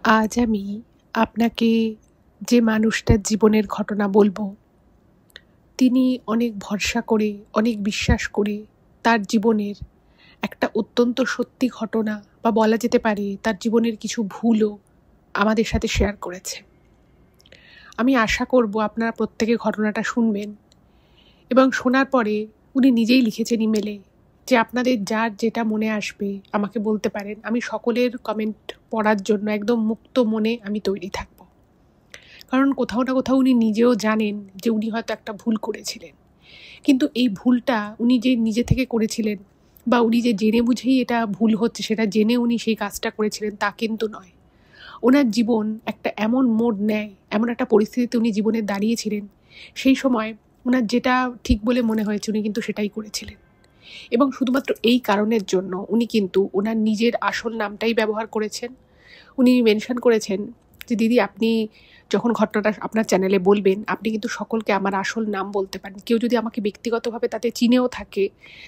আজ আমি আপনাকে যে মানুষটার জীবনের ঘটনা বলবো, তিনি অনেক ভরসা করে, অনেক বিশ্বাস করে তার জীবনের একটা অত্যন্ত সত্যি ঘটনা বা বলা যেতে পারে তার জীবনের কিছু ভুলও আমাদের সাথে শেয়ার করেছে। আমি আশা করব আপনারা প্রত্যেকে ঘটনাটা শুনবেন এবং শোনার পরে উনি নিজেই লিখেছেন ইমেলে যে আপনাদের যার যেটা মনে আসবে আমাকে বলতে পারেন। আমি সকলের কমেন্ট পড়ার জন্য একদম মুক্ত মনে আমি তৈরি থাকব। কারণ কোথাও না কোথাও উনি নিজেও জানেন যে উনি হয়তো একটা ভুল করেছিলেন, কিন্তু এই ভুলটা উনি যে নিজে থেকে করেছিলেন বা উনি যে জেনে বুঝেই এটা ভুল হচ্ছে সেটা জেনে উনি সেই কাজটা করেছিলেন তা কিন্তু নয়। ওনার জীবন একটা এমন মোড় নেয়, এমন একটা পরিস্থিতিতে উনি জীবনে দাঁড়িয়েছিলেন, সেই সময় ওনার যেটা ঠিক বলে মনে হয়েছে উনি কিন্তু সেটাই করেছিলেন। এবং শুধুমাত্র এই কারণের জন্য উনি কিন্তু ওনার নিজের আসল নামটাই ব্যবহার করেছেন। উনি মেনশন করেছেন যে দিদি, আপনি যখন ঘটনাটা আপনার চ্যানেলে বলবেন আপনি কিন্তু সকলকে আমার আসল নাম বলতে পারেন। কেউ যদি আমাকে ব্যক্তিগতভাবে তাতে চিনেও থাকে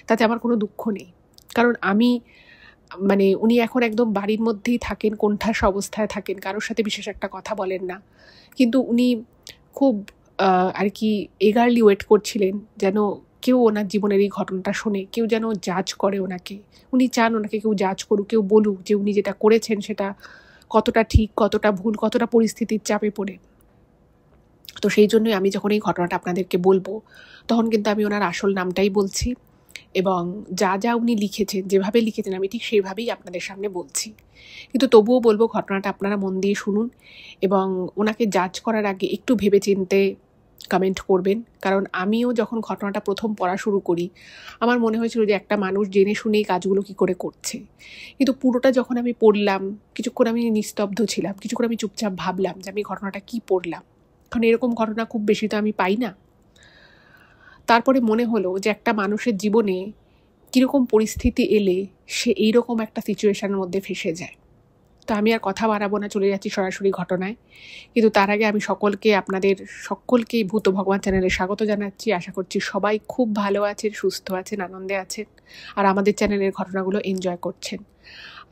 তাতে আমার কোনো দুঃখ নেই। কারণ আমি উনি এখন একদম বাড়ির মধ্যেই থাকেন, কোণঠাসা অবস্থায় থাকেন, কারোর সাথে বিশেষ একটা কথা বলেন না। কিন্তু উনি খুব আর কি এগারলি ওয়েট করছিলেন যেন কেউ ওনার জীবনের এই ঘটনাটা শোনে, কেউ যেন জাজ করে ওনাকে। উনি চান ওনাকে কেউ জাজ করুক, কেউ বলুক যে উনি যেটা করেছেন সেটা কতটা ঠিক, কতটা ভুল, কতটা পরিস্থিতির চাপে পড়ে। তো সেই জন্যই আমি যখন এই ঘটনাটা আপনাদেরকে বলবো তখন কিন্তু আমি ওনার আসল নামটাই বলছি এবং যা যা উনি লিখেছেন, যেভাবে লিখেছেন আমি ঠিক সেইভাবেই আপনাদের সামনে বলছি। কিন্তু তবুও বলবো ঘটনাটা আপনারা মন দিয়ে শুনুন এবং ওনাকে জাজ করার আগে একটু ভেবেচিন্তে কমেন্ট করবেন। কারণ আমিও যখন ঘটনাটা প্রথম পড়া শুরু করি আমার মনে হয়েছিল যে একটা মানুষ জেনে শুনেই কাজগুলো কি করে করছে। কিন্তু পুরোটা যখন আমি পড়লাম, কিছুক্ষণ আমি নিস্তব্ধ ছিলাম, কিছুক্ষণ আমি চুপচাপ ভাবলাম যে আমি ঘটনাটা কি পড়লাম, কারণ এরকম ঘটনা খুব বেশি তো আমি পাই না। তারপরে মনে হলো যে একটা মানুষের জীবনে কীরকম পরিস্থিতি এলে সে এইরকম একটা সিচুয়েশনের মধ্যে ফেসে যায়। তো আমি আর কথা বাড়াবো না, চলে যাচ্ছি সরাসরি ঘটনায়। কিন্তু তার আগে আমি আপনাদের সকলকেই ভূত ভগবান চ্যানেলে স্বাগত জানাচ্ছি। আশা করছি সবাই খুব ভালো আছেন, সুস্থ আছেন, আনন্দে আছেন আর আমাদের চ্যানেলের ঘটনাগুলো এনজয় করছেন।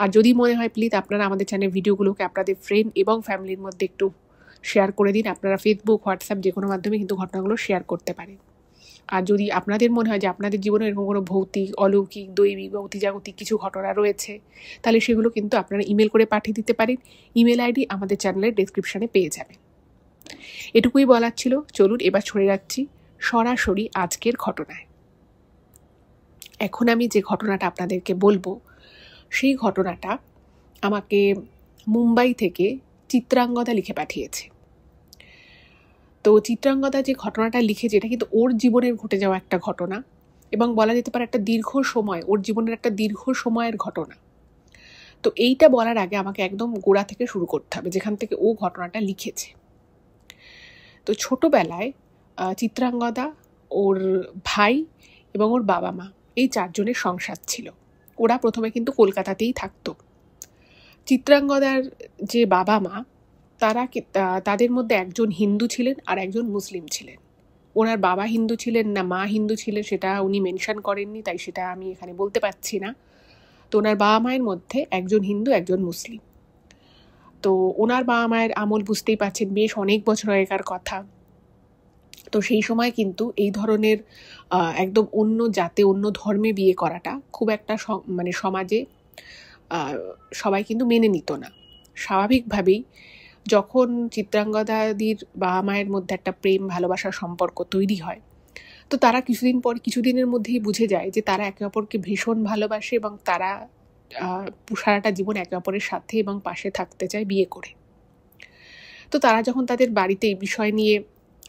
আর যদি মনে হয় প্লিজ আপনারা আমাদের চ্যানেলের ভিডিওগুলোকে আপনাদের ফ্রেন্ড এবং ফ্যামিলির মধ্যে একটু শেয়ার করে দিন। আপনারা ফেসবুক, হোয়াটসঅ্যাপ যে কোনো মাধ্যমে কিন্তু ঘটনাগুলো শেয়ার করতে পারেন। আর যদি আপনাদের মনে হয় যে আপনাদের জীবনে এরকম কোনো ভৌতিক, অলৌকিক, দৈবিক বা অতিজাগতিক কিছু ঘটনা রয়েছে, তাহলে সেগুলো কিন্তু আপনারা ইমেল করে পাঠিয়ে দিতে পারেন। ইমেল আইডি আমাদের চ্যানেলের ডেসক্রিপশানে পেয়ে যাবেন। এটুকুই বলার ছিল। চলুন এবার চলে যাচ্ছি সরাসরি আজকের ঘটনায়। এখন আমি যে ঘটনাটা আপনাদেরকে বলবো সেই ঘটনাটা আমাকে মুম্বাই থেকে চিত্রাঙ্গদা লিখে পাঠিয়েছে। তো চিত্রাঙ্গদা যে ঘটনাটা লিখেছে এটা কিন্তু ওর জীবনের ঘটে যাওয়া একটা ঘটনা এবং বলা যেতে পারে একটা দীর্ঘ সময়, ওর জীবনের একটা দীর্ঘ সময়ের ঘটনা। তো এইটা বলার আগে আমাকে একদম গোড়া থেকে শুরু করতে হবে, যেখান থেকে ও ঘটনাটা লিখেছে। তো ছোটবেলায় চিত্রাঙ্গদা, ওর ভাই এবং ওর বাবা মা, এই চারজনের সংসার ছিল। ওরা প্রথমে কিন্তু কলকাতাতেই থাকতো। চিত্রাঙ্গদার যে বাবা মা তাদের মধ্যে একজন হিন্দু ছিলেন আর একজন মুসলিম ছিলেন। ওনার বাবা হিন্দু ছিলেন না মা হিন্দু ছিলেন সেটা উনি মেনশন করেননি, তাই সেটা আমি এখানে বলতে পারছি না। তো ওনার বাবা মায়ের মধ্যে একজন হিন্দু, একজন মুসলিম। তো ওনার বাবা মায়ের আমল বুঝতেই পারছেন, বেশ অনেক বছর আগেকার কথা। তো সেই সময় কিন্তু এই ধরনের একদম অন্য জাতে, অন্য ধর্মে বিয়ে করাটা খুব একটা সমাজে সবাই কিন্তু মেনে নিত না। স্বাভাবিকভাবেই যখন চিত্রাঙ্গদাদির বাবা মায়ের মধ্যে একটা প্রেম ভালোবাসার সম্পর্ক তৈরি হয়, তো তারা কিছুদিনের মধ্যেই বুঝে যায় যে তারা একে অপরকে ভীষণ ভালোবাসে এবং তারা সারাটা জীবন একে অপরের সাথে এবং পাশে থাকতে চায় বিয়ে করে। তো তারা যখন তাদের বাড়িতে এই বিষয় নিয়ে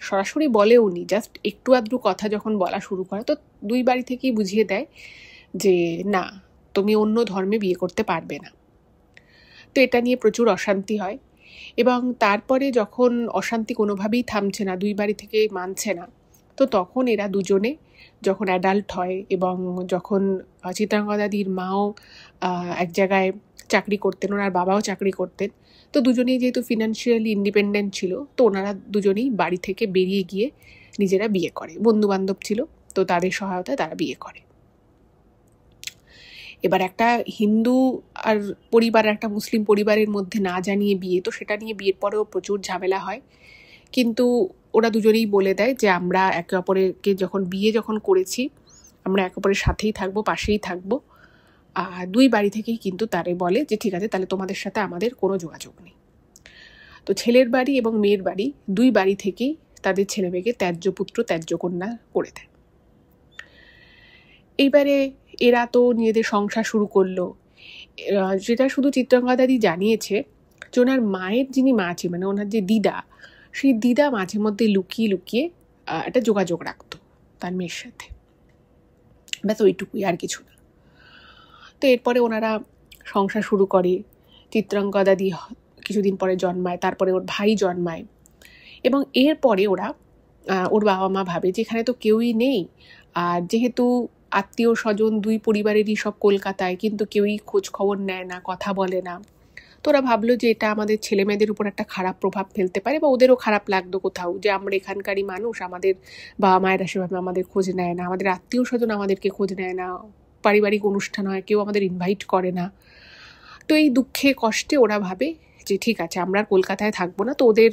সরাসরি বলেও নি, জাস্ট একটু আধটু কথা যখন বলা শুরু করে, তো দুই বাড়ি থেকেই বুঝিয়ে দেয় যে না, তুমি অন্য ধর্মে বিয়ে করতে পারবে না। তো এটা নিয়ে প্রচুর অশান্তি হয় এবং তারপরে যখন অশান্তি কোনোভাবেই থামছে না, দুই বাড়ি থেকেই মানছে না, তো তখন এরা দুজনে যখন অ্যাডাল্ট হয় এবং যখন চিত্রাঙ্গদাদির মাও এক জায়গায় চাকরি করতেন, ওনার বাবাও চাকরি করতেন, তো দুজনেই যেহেতু ফিনান্সিয়ালি ইন্ডিপেন্ডেন্ট ছিল, তো ওনারা দুজনেই বাড়ি থেকে বেরিয়ে গিয়ে নিজেরা বিয়ে করে। বন্ধুবান্ধব ছিল, তো তাদের সহায়তায় তারা বিয়ে করে। এবার একটা হিন্দু আর পরিবার একটা মুসলিম পরিবারের মধ্যে না জানিয়ে বিয়ে, তো সেটা নিয়ে বিয়ের পরেও প্রচুর ঝামেলা হয়। কিন্তু ওরা দুজনেই বলে দেয় যে আমরা একে অপরকে যখন করেছি আমরা একে অপরের সাথেই থাকবো, পাশেই থাকবো। আর দুই বাড়ি থেকেই কিন্তু তারে বলে যে ঠিক আছে, তাহলে তোমাদের সাথে আমাদের কোনো যোগাযোগ নেই। তো ছেলের বাড়ি এবং মেয়ের বাড়ি দুই বাড়ি থেকেই তাদের ছেলে মেয়েকে ত্যায্য পুত্র ত্যায্য কন্যা করে দেয়। এইবারে এরা তো নিজেদের সংসার শুরু করলো। যেটা শুধু চিত্রাঙ্গদাদি জানিয়েছে যে ওনার মায়ের যিনি মা আছে, মানে ওনার যে দিদা, সেই দিদা মাঝে মধ্যে লুকিয়ে লুকিয়ে একটা যোগাযোগ রাখতো তার মেয়ের সাথে, ব্যাস ওইটুকুই, আর কিছু না। তো এরপরে ওনারা সংসার শুরু করে। চিত্রাঙ্গদাদি কিছুদিন পরে জন্মায়, তারপরে ওর ভাই জন্মায়, এবং এরপরে ওর বাবা মা ভাবে যে এখানে তো কেউই নেই, আর যেহেতু আত্মীয় স্বজন দুই পরিবারেরই সব কলকাতায়, কিন্তু কেউই খোঁজ খবর নেয় না, কথা বলে না। তো ওরা ভাবলো যে এটা আমাদের ছেলে মেয়েদের উপর একটা খারাপ প্রভাব ফেলতে পারে, বা ওদেরও খারাপ লাগতো কোথাও যে আমরা এখানকারই মানুষ, আমাদের বাবা মায়েরা সেভাবে আমাদের খোঁজ নেয় না, আমাদের আত্মীয় স্বজন আমাদেরকে খোঁজ নেয় না, পারিবারিক অনুষ্ঠান হয় কেউ আমাদের ইনভাইট করে না। তো এই দুঃখে কষ্টে ওরা ভাবে যে ঠিক আছে, আমরা কলকাতায় থাকবো না। তো ওদের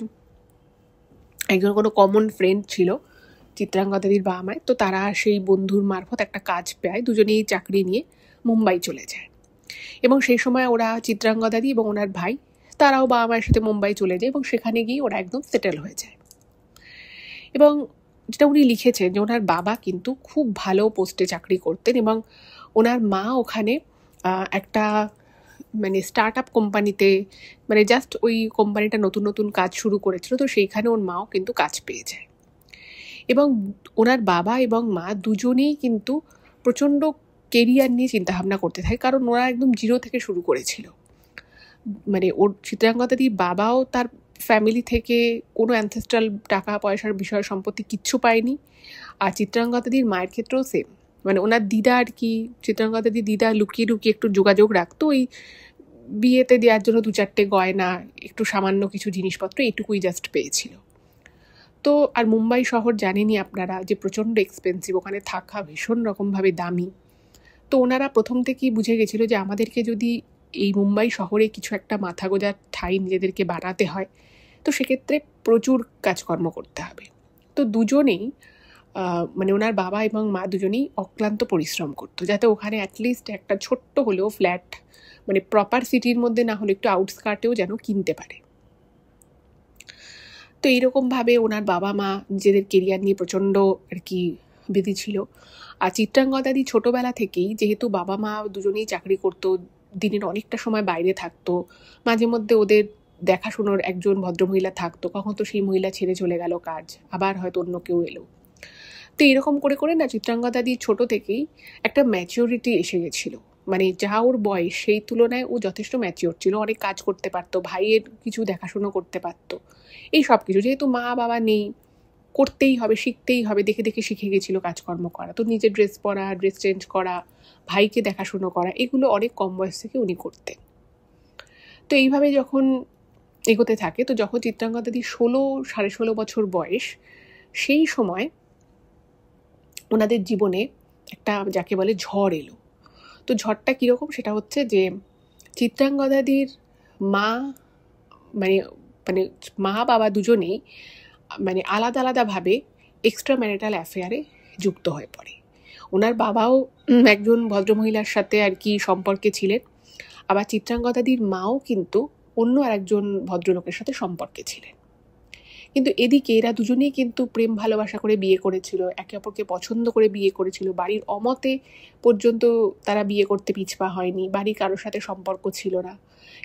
একজন কোনো কমন ফ্রেন্ড ছিল চিত্রাঙ্গদাদির বাবা মায়ের, তো তারা সেই বন্ধুর মারফত একটা কাজ পায়, দুজনেই চাকরি নিয়ে মুম্বাই চলে যায়। এবং সেই সময় ওরা চিত্রাঙ্গদাদি এবং ওনার ভাই তারাও বাবা মায়ের সাথে মুম্বাই চলে যায়, এবং সেখানে গিয়ে ওরা একদম সেটেল হয়ে যায়। এবং যেটা উনি লিখেছেন যে ওনার বাবা কিন্তু খুব ভালো পোস্টে চাকরি করতেন, এবং ওনার মা ওখানে একটা মানে স্টার্ট আপ কোম্পানিতে, মানে জাস্ট ওই কোম্পানিটা নতুন নতুন কাজ শুরু করেছিল, তো সেইখানে ওর মাও কিন্তু কাজ পেয়ে যায়। এবং ওনার বাবা এবং মা দুজনেই কিন্তু প্রচণ্ড কেরিয়ার নিয়ে চিন্তাভাবনা করতে থাকে, কারণ ওরা একদম জিরো থেকে শুরু করেছিল। মানে ওর চিত্রাঙ্গদাদির বাবাও তার ফ্যামিলি থেকে কোনো অ্যানসেস্ট্রাল টাকা পয়সার বিষয় সম্পত্তি কিচ্ছু পায়নি, আর চিত্রাঙ্গদাদির মায়ের ক্ষেত্রেও সেম। মানে ওনার দিদা আর কি, চিত্রাঙ্গদাদির দিদা লুকিয়ে লুকিয়ে একটু যোগাযোগ রাখতো ওই বিয়েতে দেওয়ার জন্য, 2-4টে গয়না, একটু সামান্য কিছু জিনিসপত্র, এটুকুই জাস্ট পেয়েছিল। তো আর মুম্বাই শহর জানেনই আপনারা যে প্রচণ্ড এক্সপেন্সিভ, ওখানে থাকা ভীষণ রকমভাবে দামি। তো ওনারা প্রথম থেকেই বুঝে গেছিলো যে আমাদেরকে যদি এই মুম্বাই শহরে কিছু একটা মাথা গোঁজার ঠাঁই নিজেদেরকে বানাতে হয়, তো সেক্ষেত্রে প্রচুর কাজকর্ম করতে হবে। তো দুজনেই মানে ওনার বাবা এবং মা দুজনেই অক্লান্ত পরিশ্রম করতো, যাতে ওখানে অ্যাটলিস্ট একটা ছোট্ট হলেও ফ্ল্যাট, মানে প্রপার সিটির মধ্যে না হলে একটু আউটস্কার্টেও যেন কিনতে পারে। তো এইরকমভাবে ওনার বাবা মা নিজেদের কেরিয়ার নিয়ে প্রচণ্ড আর কি বিধি ছিল। আর চিত্রাঙ্গদাদি ছোটোবেলা থেকেই, যেহেতু বাবা মা দুজনেই চাকরি করতো, দিনের অনেকটা সময় বাইরে থাকতো, মাঝে মধ্যে ওদের দেখাশোনার একজন ভদ্রমহিলা থাকতো, কখন তো সেই মহিলা ছেড়ে চলে গেল কাজ, আবার হয়তো অন্য কেউ এলো। তো এরকম করে করে না চিত্রাঙ্গদাদি ছোটো থেকেই একটা ম্যাচিওরিটি এসে গেছিলো, মানে যা ওর বয়স সেই তুলনায় ও যথেষ্ট ম্যাচিওর ছিল, অনেক কাজ করতে পারতো, ভাইয়ের কিছু দেখাশুনো করতে পারতো, এই সব কিছু। যেহেতু মা বাবা নেই, করতেই হবে, শিখতেই হবে, দেখে দেখে শিখে গেছিলো কাজকর্ম করা। তো নিজের ড্রেস পরা, ড্রেস চেঞ্জ করা, ভাইকে দেখাশুনো করা, এগুলো অনেক কম বয়স থেকে উনি করতেন। তো এইভাবে যখন এগোতে থাকে, তো যখন চিত্রাঙ্গদাদি 16-16.5 বছর বয়স, সেই সময় ওনাদের জীবনে একটা যাকে বলে ঝড় এলো। তো ঝড়টা কীরকম, সেটা হচ্ছে যে চিত্রাঙ্গদাদির মা মানে মানে মা বাবা দুজনেই মানে আলাদা আলাদাভাবে এক্সট্রা ম্যারিটাল অ্যাফেয়ারে যুক্ত হয়ে পড়ে। ওনার বাবাও একজন ভদ্রমহিলার সাথে আর কি সম্পর্কে ছিলেন, আবার চিত্রাঙ্গদাদির মাও কিন্তু অন্য আরেকজন ভদ্রলোকের সাথে সম্পর্কে ছিলেন। কিন্তু এদিকে এরা দুজনেই কিন্তু প্রেম ভালোবাসা করে বিয়ে করেছিল, একে অপরকে পছন্দ করে বিয়ে করেছিল, বাড়ির অমতে পর্যন্ত তারা বিয়ে করতে পিছপা হয়নি, বাড়ির কারোর সাথে সম্পর্ক ছিল না।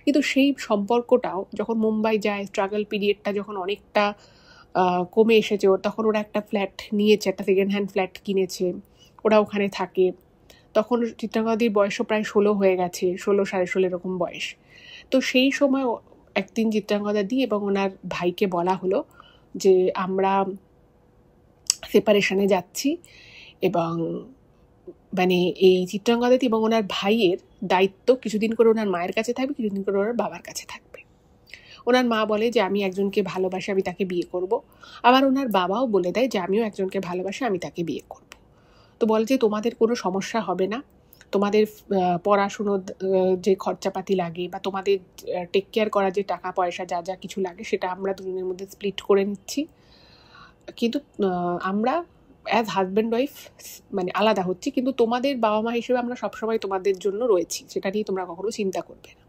কিন্তু সেই সম্পর্কটাও যখন মুম্বাই যায়, স্ট্রাগল পিরিয়ডটা যখন অনেকটা কমে এসেছে, তখন ওরা একটা ফ্ল্যাট নিয়েছে, একটা সেকেন্ড হ্যান্ড ফ্ল্যাট কিনেছে, ওরা ওখানে থাকে। তখন চিত্রাঙ্গদাদির বয়সও প্রায় 16 হয়ে গেছে, 16-16.5 এরকম বয়স। তো সেই সময় একদিন চিত্রাঙ্গদাদি এবং ওনার ভাইকে বলা হলো যে আমরা সেপারেশনে যাচ্ছি, এবং মানে এই চিত্রাঙ্গদাদি এবং ওনার ভাইয়ের দায়িত্ব কিছুদিন করে ওনার মায়ের কাছে থাকবে, কিছুদিন করে ওনার বাবার কাছে থাকবে। ওনার মা বলে যে আমি একজনকে ভালোবাসি, আমি তাকে বিয়ে করব। আবার ওনার বাবাও বলে দেয় যে আমিও একজনকে ভালোবাসি, আমি তাকে বিয়ে করব। তো বলে যে তোমাদের কোনো সমস্যা হবে না, তোমাদের পড়াশুনো যে খরচাপাতি লাগে বা তোমাদের টেক কেয়ার করা যে টাকা পয়সা যা যা কিছু লাগে সেটা আমরা দুজনের মধ্যে স্প্লিট করে নিচ্ছি, কিন্তু আমরা অ্যাজ হাজব্যান্ড ওয়াইফ মানে আলাদা হচ্ছি, কিন্তু তোমাদের বাবা মা হিসেবে আমরা সবসময় তোমাদের জন্য রয়েছি, সেটা নিয়ে তোমরা কখনো চিন্তা করবে না।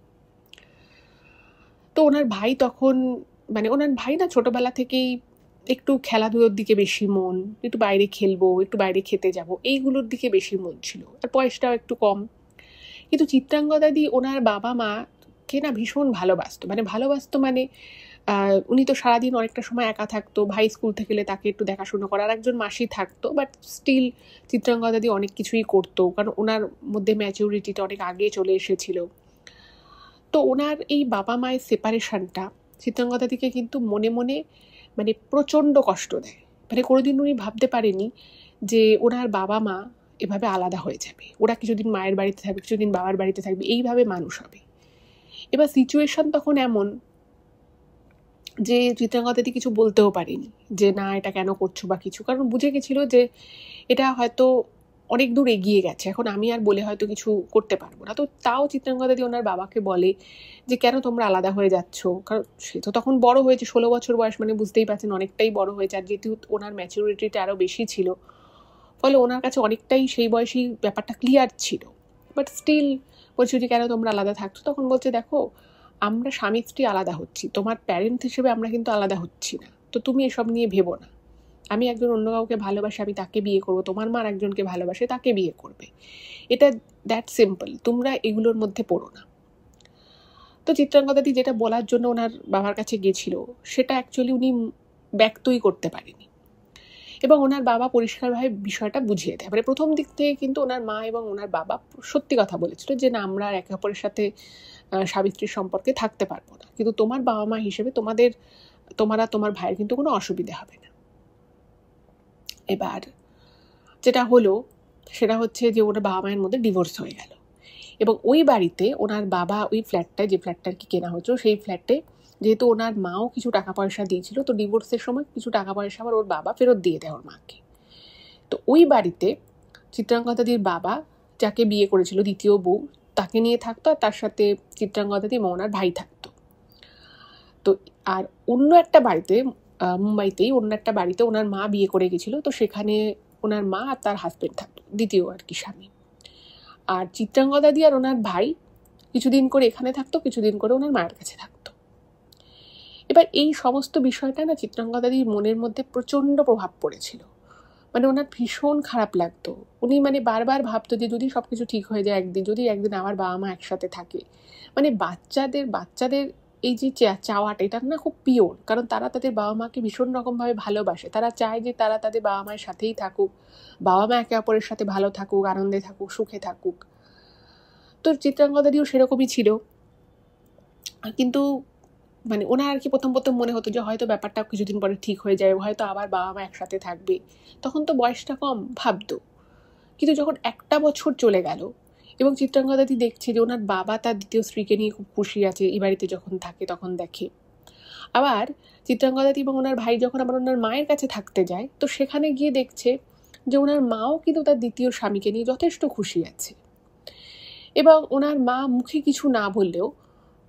তো ওনার ভাই তখন মানে ওনার ভাই না ছোটবেলা থেকেই একটু খেলাধুলোর দিকে বেশি মন, একটু বাইরে খেলবো, একটু বাইরে খেতে যাব, এইগুলোর দিকে বেশি মন ছিল, আর বয়সটাও একটু কম। কিন্তু চিত্রাঙ্গদাদি ওনার বাবা মাকে না ভীষণ ভালোবাসতো, মানে উনি তো সারাদিন অনেকটা সময় একা থাকতো, ভাই স্কুল থেকে এলে তাকে একটু দেখাশোনা করার একজন মাসি থাকতো, বাট স্টিল চিত্রাঙ্গদাদি অনেক কিছুই করতো, কারণ ওনার মধ্যে ম্যাচিউরিটিটা অনেক আগে চলে এসেছিল। তো ওনার এই বাবা মায়ের সেপারেশনটা চিত্রাঙ্গদাদিকে কিন্তু মনে মনে মানে প্রচণ্ড কষ্ট দেয়। মানে কোনোদিন উনি ভাবতে পারেনি যে ওনার বাবা মা এভাবে আলাদা হয়ে যাবে, ওরা কিছুদিন মায়ের বাড়িতে থাকবে, কিছুদিন বাবার বাড়িতে থাকবে, এইভাবে মানুষ হবে। এবার সিচুয়েশন তখন এমন যে চিত্রাঙ্গদাদি কিছু বলতেও পারেনি যে না এটা কেন করছো বা কিছু, কারণ বুঝে গেছিল যে এটা হয়তো অনেক দূর এগিয়ে গেছে, এখন আমি আর বলে হয়তো কিছু করতে পারবো না। তো তাও চিত্রাঙ্গদাদি ওনার বাবাকে বলে যে কেন তোমরা আলাদা হয়ে যাচ্ছ, কারণ সে তো তখন বড় হয়েছে, 16 বছর বয়স, মানে বুঝতেই পারছেন অনেকটাই বড় হয়েছে, আর যেহেতু ওনার ম্যাচুরিটিটা আরও বেশি ছিল, ফলে ওনার কাছে অনেকটাই সেই বয়সেই ব্যাপারটা ক্লিয়ার ছিল। বাট স্টিল বলছি যে কেন তোমরা আলাদা থাকছো, তখন বলছে দেখো আমরা স্বামী স্ত্রী আলাদা হচ্ছি, তোমার প্যারেন্ট হিসেবে আমরা কিন্তু আলাদা হচ্ছি না, তো তুমি এসব নিয়ে ভেবো না, আমি একজন অন্য কাউকে ভালোবাসি, আমি তাকে বিয়ে করবো, তোমার মা একজনকে ভালোবাসে, তাকে বিয়ে করবে, এটা দ্যাট সিম্পল, তোমরা এগুলোর মধ্যে পড়ো না। তো চিত্রাঙ্গদাদি যেটা বলার জন্য ওনার বাবার কাছে গেছিল সেটা অ্যাকচুয়ালি উনি ব্যক্তই করতে পারেনি, এবং ওনার বাবা পরিষ্কারভাবে বিষয়টা বুঝিয়ে দেয়। মানে প্রথম দিক থেকে কিন্তু ওনার মা এবং ওনার বাবা সত্যি কথা বলেছিল যে না আমরা একে অপরের সাথে স্বামী স্ত্রীর সম্পর্কে থাকতে পারবো না, কিন্তু তোমার বাবা মা হিসেবে তোমার ভাইয়ের কিন্তু কোনো অসুবিধা হবে না। এবার যেটা হলো সেটা হচ্ছে যে ওনার বাবা মায়ের মধ্যে ডিভোর্স হয়ে গেল, এবং ওই বাড়িতে ওনার বাবা ওই ফ্ল্যাটটায়, যে ফ্ল্যাটটা আর কি কেনা হয়েছিল, সেই ফ্ল্যাটে যেহেতু ওনার মাও কিছু টাকা পয়সা দিয়েছিল, তো ডিভোর্সের সময় কিছু টাকা পয়সা আবার ওর বাবা ফেরত দিয়ে দেয় ওর মাকে। তো ওই বাড়িতে চিত্রাঙ্গদাদির বাবা যাকে বিয়ে করেছিল দ্বিতীয় বউ, তাকে নিয়ে থাকতো, আর তার সাথে চিত্রাঙ্গদাদি এবং ওনার ভাই থাকতো। তো আর অন্য একটা বাড়িতে মুম্বাইতেই অন্য একটা বাড়িতে ওনার মা বিয়ে করে গেছিল, তো সেখানে ওনার মা আর তার হাজবেন্ড থাকতো, দ্বিতীয় আর কি স্বামী। আর চিত্রাঙ্গদাদি আর ওনার ভাই কিছুদিন করে এখানে থাকতো, কিছুদিন করে ওনার মায়ের কাছে থাকতো। এবার এই সমস্ত বিষয়টা না চিত্রাঙ্গদাদির মনের মধ্যে প্রচণ্ড প্রভাব পড়েছিল, মানে ওনার ভীষণ খারাপ লাগতো। উনি মানে বারবার ভাবতো যে যদি সব কিছু ঠিক হয়ে যায় একদিন, যদি একদিন আমার বাবা মা একসাথে থাকে, মানে বাচ্চাদের এই যে চাওয়াটা, এটা না খুব পিওর, কারণ তারা তাদের বাবা মাকে ভীষণ রকমভাবে ভালোবাসে, তারা চায় যে তারা তাদের বাবা মায়ের সাথেই থাকুক, বাবা মা একে অপরের সাথে ভালো থাকুক, আনন্দে থাকুক, সুখে থাকুক। তো চিত্রাঙ্গদাদিও সেরকমই ছিল, কিন্তু মানে ওনার আর কি প্রথম মনে হতো যে হয়তো ব্যাপারটা কিছুদিন পরে ঠিক হয়ে যাবে, হয়তো আবার বাবা মা একসাথে থাকবে, তখন তো বয়সটা কম ভাবতো। কিন্তু যখন একটা বছর চলে গেল এবং চিত্রাঙ্গদাদি দেখছে যে ওনার বাবা তার দ্বিতীয় স্ত্রীকে নিয়ে খুব খুশি আছে, এই বাড়িতে যখন থাকে তখন দেখে, আবার চিত্রাঙ্গদাদি এবং ওনার ভাই যখন আবার ওনার মায়ের কাছে থাকতে যায়, তো সেখানে গিয়ে দেখছে যে ওনার মাও কিন্তু তার দ্বিতীয় স্বামীকে নিয়ে যথেষ্ট খুশি আছে, এবং ওনার মা মুখে কিছু না বললেও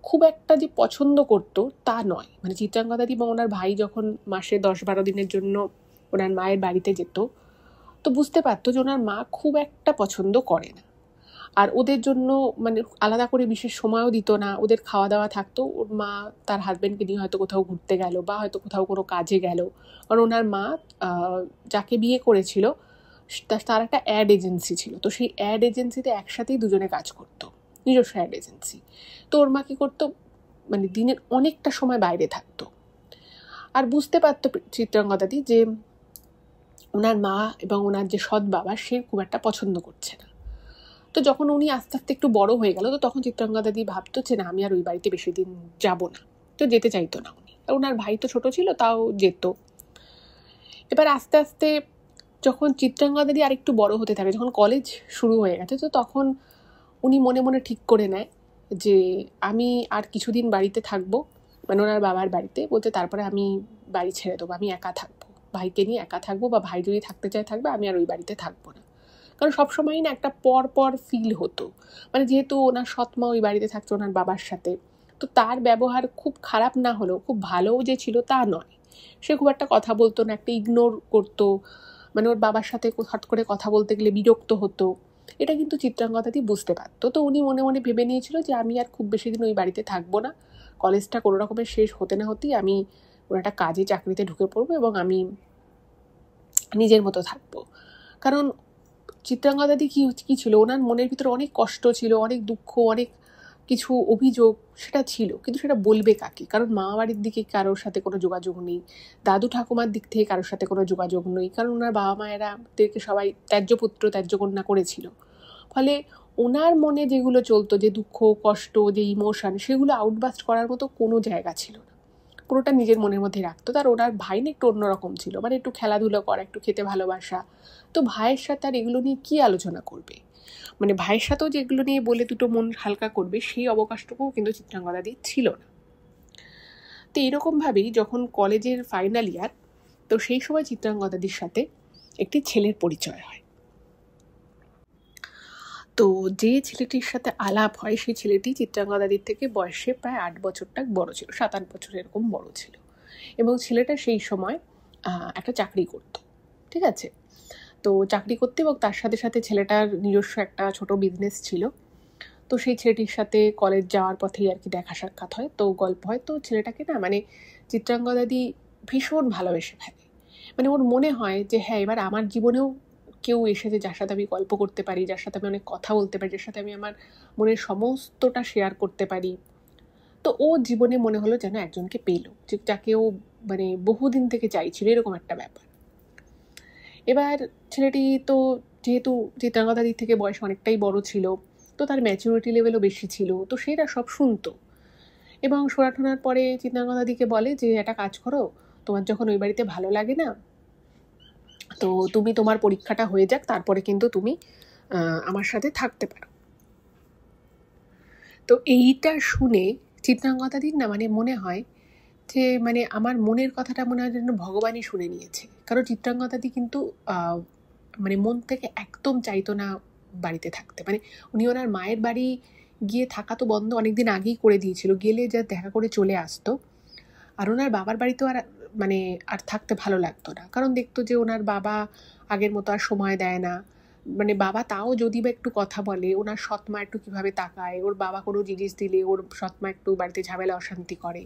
খুব একটা যে পছন্দ করতো তা নয়। মানে চিত্রাঙ্গদাদি এবং ওনার ভাই যখন মাসে 10-12 দিনের জন্য ওনার মায়ের বাড়িতে যেত, তো বুঝতে পারতো যে ওনার মা খুব একটা পছন্দ করে না, আর ওদের জন্য মানে আলাদা করে বিশেষ সময়ও দিত না, ওদের খাওয়া দাওয়া থাকতো, ওর মা তার হাজব্যান্ডকে নিয়ে হয়তো কোথাও ঘুরতে গেল বা হয়তো কোথাও কোনো কাজে গেল, কারণ ওনার মা যাকে বিয়ে করেছিল তার একটা অ্যাড এজেন্সি ছিল, তো সেই অ্যাড এজেন্সিতে একসাথেই দুজনে কাজ করতো, নিজস্ব অ্যাড এজেন্সি। তো ওর মা কী করতো, মানে দিনের অনেকটা সময় বাইরে থাকতো, আর বুঝতে পারতো চিত্রাঙ্গদাদি যে ওনার মা এবং ওনার যে সৎ বাবা সে খুব একটা পছন্দ করছে না। তো যখন উনি আস্তে আস্তে একটু বড় হয়ে গেল, তো তখন চিত্রাঙ্গদাদি ভাবতো যে না আমি আর ওই বাড়িতে বেশি দিন যাব না, তো যেতে চাইতো না উনি, আর ওনার ভাই তো ছোট ছিল তাও যেত। এবার আস্তে আস্তে যখন চিত্রাঙ্গদাদি আর একটু বড় হতে থাকে, যখন কলেজ শুরু হয়ে গেছে, তো তখন উনি মনে মনে ঠিক করে নেয় যে আমি আর কিছুদিন বাড়িতে থাকবো, মানে ওনার বাবার বাড়িতে, বলতে তারপরে আমি বাড়ি ছেড়ে দেবো, আমি একা থাকবো, ভাইকে নিয়ে একা থাকবো, বা ভাই যদি থাকতে চায় থাকবে, আমি আর ওই বাড়িতে থাকবো না, কারণ সবসময়ই না একটা পর পর ফিল হতো, মানে যেহেতু ওনার সৎমা ওই বাড়িতে থাকছে ওনার বাবার সাথে, তো তার ব্যবহার খুব খারাপ না হলেও খুব ভালোও যে ছিল তা নয়। সে খুব একটা কথা বলতো না, একটা ইগনোর করতো, মানে ওর বাবার সাথে হট করে কথা বলতে গেলে বিরক্ত হতো। এটা কিন্তু চিত্রাঙ্গদাদি বুঝতে পারতো। তো উনি মনে মনে ভেবে নিয়েছিল যে আমি আর খুব বেশি দিন ওই বাড়িতে থাকবো না, কলেজটা কোনো রকমের শেষ হতে না হতেই আমি ওর একটা কাজে চাকরিতে ঢুকে পড়বো এবং আমি নিজের মতো থাকবো। কারণ চিত্রাঙ্গদাদি কি ছিল, ওনার মনের ভিতরে অনেক কষ্ট ছিল, অনেক দুঃখ, অনেক কিছু অভিযোগ সেটা ছিল, কিন্তু সেটা বলবে কাকে? কারণ মা বাড়ির দিকে কারোর সাথে কোনো যোগাযোগ নেই, দাদু ঠাকুমার দিক থেকে কারোর সাথে কোনো যোগাযোগ নেই, কারণ ওনার বাবা মায়েরাদেরকে সবাই ত্যায্য পুত্র ত্যায্য কন্যা করেছিল। ফলে ওনার মনে যেগুলো চলতো, যে দুঃখ কষ্ট, যে ইমোশন, সেগুলো আউটবাস্ট করার মতো কোনো জায়গা ছিল না, পুরোটা নিজের মনের মধ্যে রাখতো। তার ওনার ভাই না একটু অন্যরকম ছিল, মানে একটু খেলাধুলো করা, একটু খেতে ভালোবাসা। তো ভাইয়ের সাথে আর এগুলো নিয়ে কী আলোচনা করবে, মানে ভাইয়ের সাথেও যেগুলো নিয়ে বলে দুটো মন হালকা করবে সেই অবকাশটুকুও কিন্তু চিত্রাঙ্গদাদির ছিল না। তো এরকমভাবেই যখন কলেজের ফাইনাল ইয়ার, তো সেই সময় চিত্রাঙ্গদাদির সাথে একটি ছেলের পরিচয় হয়। তো যে ছেলেটির সাথে আলাপ হয় সেই ছেলেটি চিত্রাঙ্গদাদির থেকে বয়সে প্রায় 8 বছরটা বড় ছিল, 7-8 বছর এরকম বড় ছিল, এবং ছেলেটা সেই সময় একটা চাকরি করতো, ঠিক আছে। তো চাকরি করতে এবং তার সাথে সাথে ছেলেটার নিজস্ব একটা ছোট বিজনেস ছিল। তো সেই ছেলেটির সাথে কলেজ যাওয়ার পথেই আর কি দেখা সাক্ষাৎ হয়, তো গল্প হয়। তো ছেলেটাকে না মানে চিত্রাঙ্গদাদি ভীষণ ভালোবেসে ফেলে, মানে ওর মনে হয় যে হ্যাঁ, এবার আমার জীবনেও কেউ এসেছে যার সাথে আমি গল্প করতে পারি, যার সাথে আমি অনেক কথা বলতে পারি, যার সাথে আমি আমার মনের সমস্তটা শেয়ার করতে পারি। তো ও জীবনে মনে হলো যেন একজনকে পেলো, যাকে ও মানে বহুদিন থেকে চাইছিল, এরকম একটা ব্যাপার। এবার ছেলেটি তো যেহেতু চিত্রাঙ্গদাদির থেকে বয়স অনেকটাই বড় ছিল, তো তার ম্যাচুরিটি লেভেলও বেশি ছিল, তো সেটা সব শুনতো। এবং শোনার পরে চিত্রাঙ্গদাদিকে বলে যে একটা কাজ করো, তোমার যখন ওই বাড়িতে ভালো লাগে না, তো তুমি তোমার পরীক্ষাটা হয়ে যাক, তারপরে কিন্তু তুমি আমার সাথে থাকতে পারো। তো এইটা শুনে চিত্রাঙ্গদাদির না মানে মনে হয় যে মানে আমার মনের কথাটা মনে হয় যেন ভগবানই শুনে নিয়েছে। কারণ চিত্রাঙ্গদাদি কিন্তু মানে মন থেকে একদম চাইতো না বাড়িতে থাকতে, মানে উনি ওনার মায়ের বাড়ি গিয়ে থাকা তো বন্ধ অনেকদিন আগেই করে দিয়েছিল, গেলে যা দেখা করে চলে আসতো। আর ওনার বাবার বাড়িতেও আর মানে আর থাকতে ভালো লাগতো না, কারণ দেখতো যে ওনার বাবা আগের মতো আর সময় দেয় না, মানে বাবা তাও যদি বা একটু কথা বলে, ওনার সৎমা একটু কীভাবে তাকায়, ওর বাবা কোনো জিনিস দিলে ওর সৎমা একটু বাড়িতে ঝামেলা অশান্তি করে,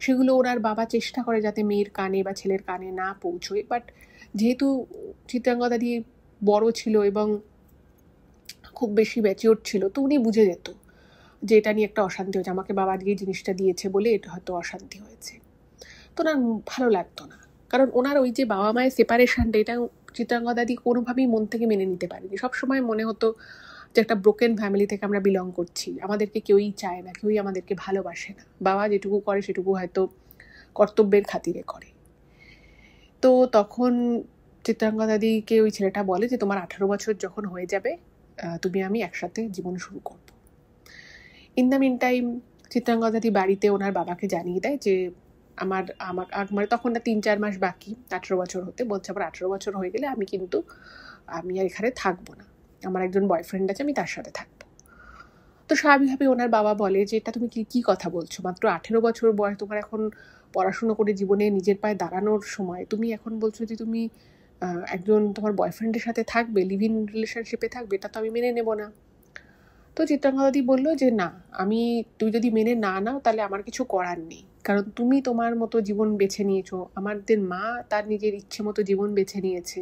সেগুলো ওনার বাবা চেষ্টা করে যাতে মেয়ের কানে বা ছেলের কানে না পৌঁছয়। বাট যেহেতু চিত্রাঙ্গদাদি বড় ছিল এবং খুব বেশি ম্যাচিওর ছিল, তো উনি বুঝে যেত যে এটা নিয়ে একটা অশান্তি হয়েছে, আমাকে বাবা দিয়ে জিনিসটা দিয়েছে বলে এটা হয়তো অশান্তি হয়েছে। তো ওনার ভালো লাগতো না, কারণ ওনার ওই যে বাবা মায়ের সেপারেশনটা, এটা চিত্রাঙ্গদাদি কোনোভাবেই মন থেকে মেনে নিতে পারেনি। সবসময় মনে হতো যে একটা ব্রোকেন ফ্যামিলি থেকে আমরা বিলং করছি, আমাদেরকে কেউই চায় না, কেউই আমাদেরকে ভালোবাসে না, বাবা যেটুকু করে সেটুকু হয়তো কর্তব্যের খাতিরে করে। তো তখন চিত্রাঙ্গদাদিকে ওই ছেলেটা বলে যে তোমার 18 বছর যখন হয়ে যাবে, তুমি আমি একসাথে জীবন শুরু করব। ইন দ্য মিন টাইম চিত্রাঙ্গদাদি বাড়িতে ওনার বাবাকে জানিয়ে দেয় যে আমার মানে তখন না 3-4 মাস বাকি 18 বছর হতে, বলছে আবার 18 বছর হয়ে গেলে আমি আর এখানে থাকবো না, আমার একজন বয়ফ্রেন্ড আছে, আমি তার সাথে থাকবো। তো স্বাভাবিকভাবে ওনার বাবা বলে যে এটা তুমি কি কথা বলছো, মাত্র 18 বছর বয়স, তোমার এখন পড়াশুনো করে জীবনে নিজের পায়ে দাঁড়ানোর সময়, তুমি এখন বলছো যে তুমি একজন তোমার বয়ফ্রেন্ডের সাথে থাকবে, লিভ ইন রিলেশনশিপে থাকবে, এটা তো আমি মেনে নেব না। তো চিত্রাঙ্গদাদি বললো যে না, তুমি যদি মেনে না নাও তাহলে আমার কিছু করার নেই, কারণ তুমি তোমার মতো জীবন বেছে নিয়েছো, আমাদের মা তার নিজের ইচ্ছে মতো জীবন বেছে নিয়েছে,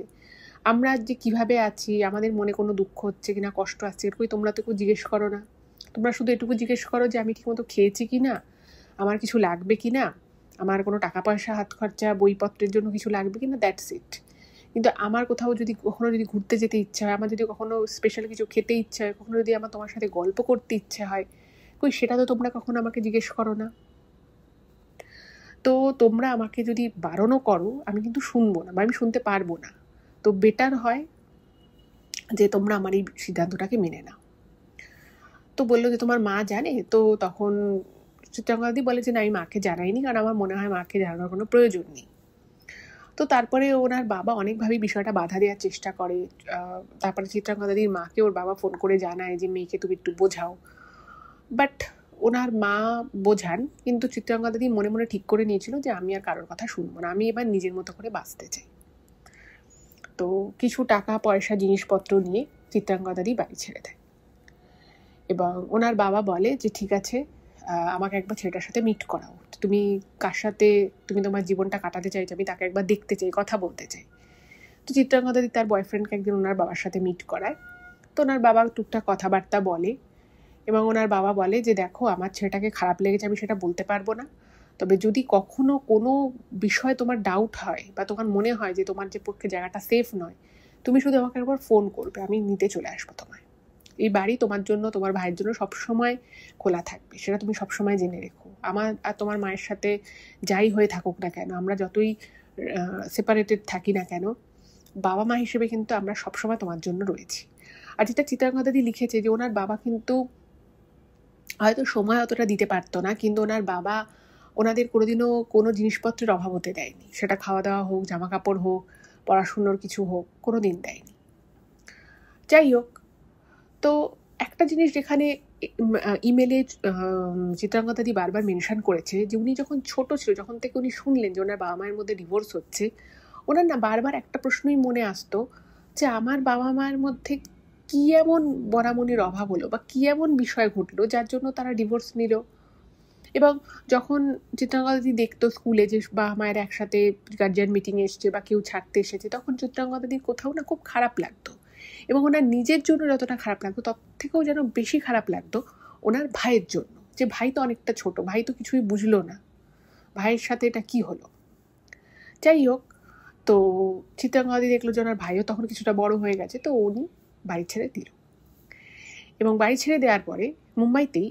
আমরা যে কিভাবে আছি, আমাদের মনে কোনো দুঃখ হচ্ছে কিনা, কষ্ট আসছে, এরকমই তোমরা তো কেউ জিজ্ঞেস করো না। তোমরা শুধু এটুকু জিজ্ঞেস করো যে আমি ঠিকমতো খেয়েছি কি না, আমার কিছু লাগবে কি না, আমার কোনো টাকা পয়সা হাত খরচা বইপত্রের জন্য কিছু লাগবে কি না, দ্যাটস ইট। কিন্তু আমার কোথাও যদি কখনো যদি ঘুরতে যেতে ইচ্ছা হয়, আমার যদি কখনো স্পেশাল কিছু খেতে ইচ্ছা হয়, কখনো যদি আমার তোমার সাথে গল্প করতে ইচ্ছে হয়, সেটা তো তোমরা কখনো আমাকে জিজ্ঞেস করো না। তো তোমরা আমাকে যদি বারণও করো আমি কিন্তু শুনবো না, বা আমি শুনতে পারবো না। তো বেটার হয় যে তোমরা আমার এই সিদ্ধান্তটাকে মেনে নাও। তো বললো যে তোমার মা জানে? তো তখন চিত্রাঙ্গদাদি বলে যে না, আমি মাকে জানাইনি, কারণ আমার মনে হয় মাকে জানানোর কোনো প্রয়োজন নেই। তো তো তারপরে ওনার বাবা অনেকভাবেই বিষয়টা বাধা দেওয়ার চেষ্টা করে। তারপরে চিত্রাঙ্গদা দিদির মাকে ওর বাবা ফোন করে জানায় যে মেয়েকে তুমি একটু বোঝাও, বাট ওনার মা বোঝান, কিন্তু চিত্রাঙ্গদা দিদি মনে মনে ঠিক করে নিয়েছিল যে আমি আর কারোর কথা শুনবো না, আমি এবার নিজের মতো করে বাঁচতে চাই। তো কিছু টাকা পয়সা জিনিসপত্র নিয়ে চিত্রাঙ্গদা দিদি বাড়ি ছেড়ে দেয় এবং ওনার বাবা বলে যে ঠিক আছে, আমাকে একবার ছেলেটার সাথে মিট করাও, তুমি কার সাথে তুমি তোমার জীবনটা কাটাতে চাইছো আমি তাকে একবার দেখতে চাই, কথা বলতে চাই। তো চিত্রাঙ্গদা দিদি তার বয়ফ্রেন্ডকে একদিন ওনার বাবার সাথে মিট করায়। তো ওনার বাবা টুকটাক কথাবার্তা বলে এবং ওনার বাবা বলে যে দেখো, আমার ছেলেটাকে খারাপ লেগেছে আমি সেটা বলতে পারবো না, তবে যদি কখনো কোনো বিষয়ে তোমার ডাউট হয় বা তোমার মনে হয় যে তোমার যে পক্ষে জায়গাটা সেফ নয়, তুমি শুধু আমাকে একবার ফোন করবে, আমি নিতে চলে আসবো তোমায়। এই বাড়ি তোমার জন্য, তোমার ভাইয়ের জন্য সবসময় খোলা থাকবে, সেটা তুমি সবসময় জেনে রেখো। আমার আর তোমার মায়ের সাথে যাই হয়ে থাকুক না কেন, আমরা যতই সেপারেটেড থাকি না কেন, বাবা মা হিসেবে কিন্তু আমরা সবসময় তোমার জন্য রয়েছি। আর যেটা চিত্রাঙ্গদা দিদি লিখেছে যে ওনার বাবা কিন্তু হয়তো সময় অতটা দিতে পারতো না, কিন্তু ওনার বাবা ওনাদের কোনোদিনও কোনো জিনিসপত্রের অভাব হতে দেয়নি, সেটা খাওয়া দাওয়া হোক, জামা কাপড় হোক, পড়াশুনোর কিছু হোক, কোনো দিন দেয়নি। যাই হোক, তো একটা জিনিস যেখানে ইমেলে চিত্রাঙ্গদা দি বারবার মেনশন করেছে যে উনি যখন ছোট ছিল, যখন থেকে উনি শুনলেন যে ওনার বাবা মায়ের মধ্যে ডিভোর্স হচ্ছে, ওনার না বারবার একটা প্রশ্নই মনে আসতো যে আমার বাবা মায়ের মধ্যে কী এমন বরামনির অভাব হলো বা কী এমন বিষয় ঘটলো যার জন্য তারা ডিভোর্স নিল। এবং যখন চিত্রাঙ্গদা দি দেখতো স্কুলে যে বাবা মায়ের একসাথে গার্জিয়ান মিটিংয়ে এসছে বা কেউ ছাড়তে এসেছে, তখন চিত্রাঙ্গদা দির কোথাও না খুব খারাপ লাগতো। এবং ওনার নিজের জন্য যতটা খারাপ লাগতো তার থেকেও যেন বেশি খারাপ লাগতো ওনার ভাইয়ের জন্য, যে ভাই তো অনেকটা ছোট, ভাই তো কিছুই বুঝলো না, ভাইয়ের সাথে এটা কি হলো। যাই হোক, তো চিত্রাঙ্গদা দি দেখলো যে ওনার ভাইও তখন কিছুটা বড় হয়ে গেছে, তো উনি বাড়ি ছেড়ে দিল। এবং বাড়ি ছেড়ে দেওয়ার পরে মুম্বাইতেই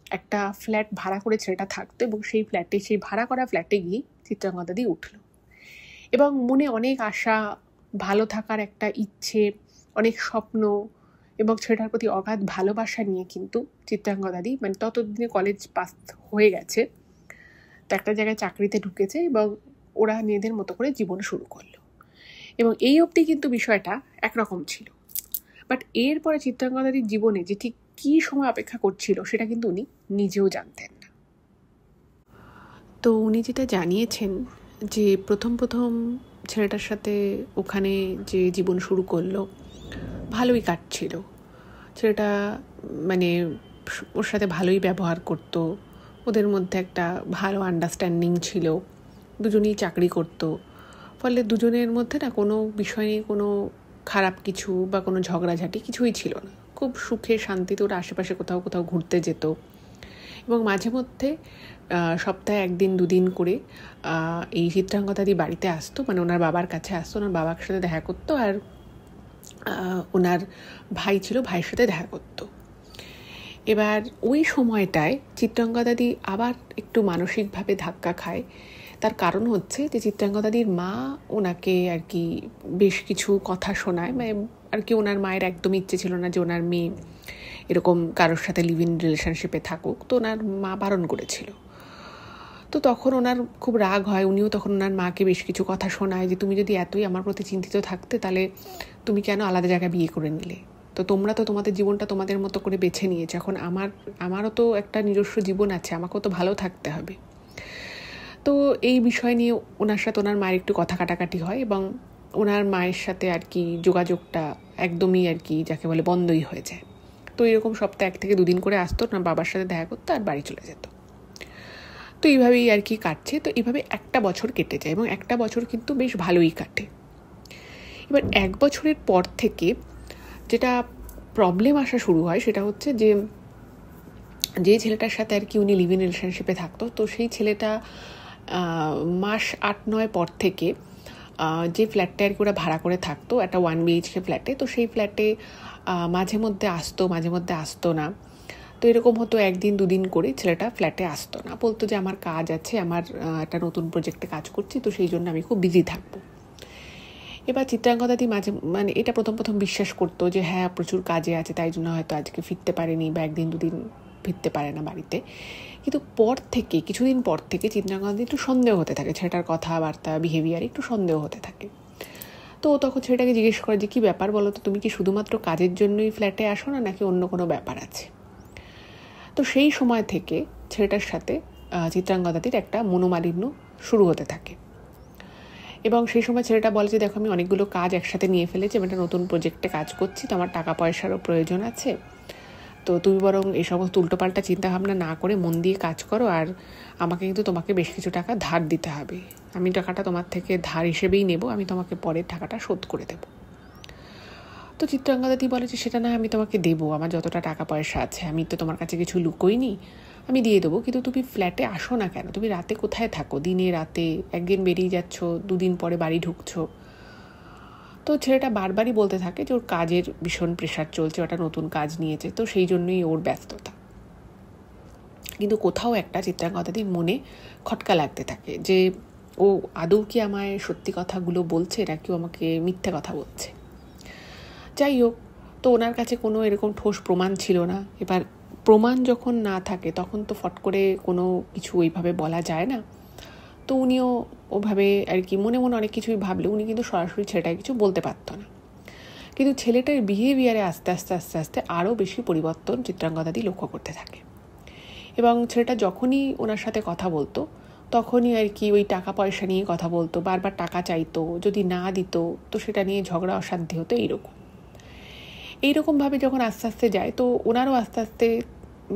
একটা ফ্ল্যাট ভাড়া করে ছেলেটা থাকতো এবং সেই ফ্ল্যাটে, সেই ভাড়া করা ফ্ল্যাটে গিয়ে চিত্রাঙ্গদা দি উঠল এবং মনে অনেক আশা, ভালো থাকার একটা ইচ্ছে, অনেক স্বপ্ন এবং ছেলেটার প্রতি অগাধ ভালোবাসা নিয়ে কিন্তু চিত্রাঙ্গদা দি, মানে ততদিনে কলেজ পাস হয়ে গেছে, তো একটা জায়গায় চাকরিতে ঢুকেছে এবং ওরা নিজেদের মতো করে জীবন শুরু করলো। এবং এই অবধি কিন্তু বিষয়টা একরকম ছিল, বাট এরপরে চিত্রাঙ্গদা দির জীবনে যে ঠিক কী সময় অপেক্ষা করছিল সেটা কিন্তু উনি নিজেও জানতেন না। তো উনি যেটা জানিয়েছেন যে প্রথম ছেলেটার সাথে ওখানে যে জীবন শুরু করলো ভালোই কাটছিল, ছেলেটা মানে ওর সাথে ভালোই ব্যবহার করতো, ওদের মধ্যে একটা ভালো আন্ডারস্ট্যান্ডিং ছিল, দুজনেই চাকরি করতো, ফলে দুজনের মধ্যে না কোনো বিষয় নিয়ে কোনো খারাপ কিছু বা কোনো ঝগড়াঝাটি কিছুই ছিল না, খুব সুখে শান্তিতে ওরা আশেপাশে কোথাও ঘুরতে যেত এবং মাঝে মধ্যে সপ্তাহে 1 দিন 2 দিন করে এই চিত্রাঙ্গদা দি বাড়িতে আসতো, মানে ওনার বাবার কাছে আসতো, ওনার বাবার সাথে দেখা করতো আর ওনার ভাই ছিল, ভাইয়ের সাথে দেখা করতো। এবার ওই সময়টায় চিত্রাঙ্গদা দি আবার একটু মানসিকভাবে ধাক্কা খায়, তার কারণ হচ্ছে যে চিত্রাঙ্গদা দির মা ওনাকে আর কি বেশ কিছু কথা শোনায়, মানে আর কি ওনার মায়ের একদম ইচ্ছে ছিল না যে ওনার মেয়ে এরকম কারোর সাথে লিভ ইন রিলেশনশিপে থাকুক, তো ওনার মা বারণ করেছিল। তো তখন ওনার খুব রাগ হয়, উনিও তখন ওনার মাকে বেশ কিছু কথা শোনায় যে তুমি যদি এতই আমার প্রতি চিন্তিত থাকতে তাহলে তুমি কেন আলাদা জায়গায় বিয়ে করে নিলে, তো তোমরা তো তোমাদের জীবনটা তোমাদের মতো করে বেছে নিয়েছো, এখন আমারও তো একটা নিজস্ব জীবন আছে, আমাকেও তো ভালো থাকতে হবে। তো এই বিষয় নিয়ে ওনার সাথে ওনার মায়ের একটু কথা কাটাকাটি হয় এবং ওনার মায়ের সাথে আর কি যোগাযোগটা একদমই আর কি যাকে বলে বন্ধই হয়ে যায়। তো এরকম সপ্তাহে 1 থেকে 2 দিন করে আসতো, ওনার বাবার সাথে দেখা করতো আর বাড়ি চলে যেত। তো এইভাবেই আর কি কাটছে। তো এইভাবে 1 বছর কেটে যায় এবং 1 বছর কিন্তু বেশ ভালোই কাটে। এবার 1 বছরের পর থেকে যেটা প্রবলেম আসা শুরু হয় সেটা হচ্ছে যে ছেলেটার সাথে আর কি উনি লিভ ইন রিলেশনশিপে থাকতো, তো সেই ছেলেটা মাস 8-9 পর থেকে যে ফ্ল্যাটটা আর কি ওরা ভাড়া করে থাকতো, একটা 1 BHK ফ্ল্যাটে, তো সেই ফ্ল্যাটে মাঝে মধ্যে আসতো না। তো এরকম হতো 1 দিন 2 দিন করে ছেলেটা ফ্ল্যাটে আসতো না, বলতো যে আমার কাজ আছে, আমার একটা নতুন প্রজেক্টে কাজ করছি, তো সেই জন্য আমি খুব বিজি থাকবো। এবার চিত্রাঙ্গদা দি মানে এটা প্রথম বিশ্বাস করতো যে হ্যাঁ প্রচুর কাজে আছে তাই জন্য হয়তো আজকে ফিরতে পারেনি বা 1 দিন 2 দিন ফিরতে পারে না বাড়িতে। কিন্তু কিছুদিন পর থেকে চিত্রাঙ্গদাদি একটু সন্দেহ হতে থাকে, ছেলেটার কথাবার্তা বিহেভিয়ার একটু সন্দেহ হতে থাকে। তো ও তখন ছেলেটাকে জিজ্ঞেস করে যে কী ব্যাপার বলো তো, তুমি কি শুধুমাত্র কাজের জন্যই ফ্ল্যাটে আসো না, নাকি অন্য কোনো ব্যাপার আছে? তো সেই সময় থেকে ছেলেটার সাথে চিত্রাঙ্গদাদির একটা মনোমালিন্য শুরু হতে থাকে। এবং সেই সময় ছেলেটা বলে যে দেখো, আমি অনেকগুলো কাজ একসাথে নিয়ে ফেলেছি, আমি একটা নতুন প্রজেক্টে কাজ করছি, তো আমার টাকা পয়সারও প্রয়োজন আছে, তো তুমি বরং এই সমস্ত উল্টোপাল্টা চিন্তাভাবনা না করে মন দিয়ে কাজ করো, আর আমাকে কিন্তু তোমাকে বেশ কিছু টাকা ধার দিতে হবে, আমি টাকাটা তোমার থেকে ধার হিসেবেই নেব, আমি তোমাকে পরের টাকাটা শোধ করে দেবো। তো চিত্রাঙ্গদাদি বলে যে সেটা না, আমি তোমাকে দেবো, আমার যতটা টাকা পয়সা আছে, আমি তো তোমার কাছে কিছু লুকোইনি, আমি দিয়ে দেবো, কিন্তু তুমি ফ্ল্যাটে আসো না কেন? তুমি রাতে কোথায় থাকো? দিনে রাতে একদিন বেরিয়ে যাচ্ছ, দুদিন পরে বাড়ি ঢুকছো। তো ছেলেটা বারবারই বলতে থাকে যে ওর কাজের ভীষণ প্রেশার চলছে, ওটা নতুন কাজ নিয়েছে, তো সেই জন্যই ওর ব্যস্ততা। কিন্তু কোথাও একটা চিত্রাঙ্গদাদির মনে খটকা লাগতে থাকে যে ও আদৌ কি আমায় সত্যি কথাগুলো বলছে, নাকি ও আমাকে মিথ্যে কথা বলছে। যাই হোক, তো ওনার কাছে কোনো এরকম ঠোস প্রমাণ ছিল না। এবার প্রমাণ যখন না থাকে তখন তো ফট করে কোনো কিছু ওইভাবে বলা যায় না। তো উনিও ওভাবে আর কি মনে মনে অনেক কিছুই ভাবলে, উনি কিন্তু সরাসরি ছেলেটাকে কিছু বলতে পারতো না। কিন্তু ছেলেটার বিহেভিয়ারে আস্তে আস্তে আস্তে আস্তে আরও বেশি পরিবর্তন চিত্রাঙ্গদাদি লক্ষ্য করতে থাকে। এবং ছেলেটা যখনই ওনার সাথে কথা বলতো তখনই আর কি ওই টাকা পয়সা নিয়ে কথা বলতো, বারবার টাকা চাইতো, যদি না দিত তো সেটা নিয়ে ঝগড়া অশান্তি হতো। এইরকমভাবে যখন আস্তে আস্তে যায়, তো ওনারও আস্তে আস্তে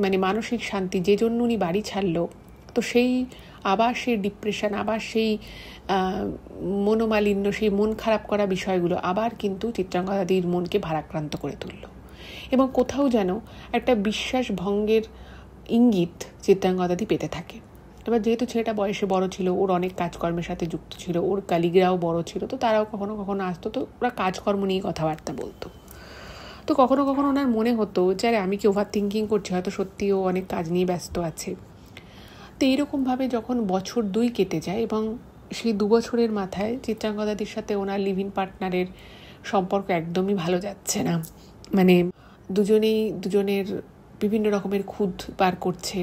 মানে মানসিক শান্তি, যে জন্য উনি বাড়ি ছাড়লো, তো সেই আবার সেই ডিপ্রেশন, আবার সেই মনোমালিন্য, সেই মন খারাপ করা বিষয়গুলো আবার কিন্তু চিত্রাঙ্গদাদির মনকে ভারাক্রান্ত করে তুলল। এবং কোথাও যেন একটা বিশ্বাস ভঙ্গের ইঙ্গিত চিত্রাঙ্গদাদি পেতে থাকে। এবার যেহেতু ছেলেটা বয়সে বড় ছিল, ওর অনেক কাজকর্মের সাথে যুক্ত ছিল, ওর কালিগরাও বড় ছিল, তো তারাও কখনো কখনো আসতো, তো ওরা কাজকর্ম নিয়ে কথাবার্তা বলতো। তো কখনো কখনো ওনার মনে হতো যে আরে আমি কি ওভার থিঙ্কিং করছি, হয়তো সত্যি ও অনেক কাজ নিয়ে ব্যস্ত আছে। তো এইরকমভাবে যখন বছর 2 কেটে যায়, এবং সেই 2 বছরের মাথায় চিত্রাঙ্গদাদির সাথে ওনার লিভ ইন পার্টনারের সম্পর্ক একদমই ভালো যাচ্ছে না। মানে দুজনেই দুজনের বিভিন্ন রকমের খুঁত বার করছে।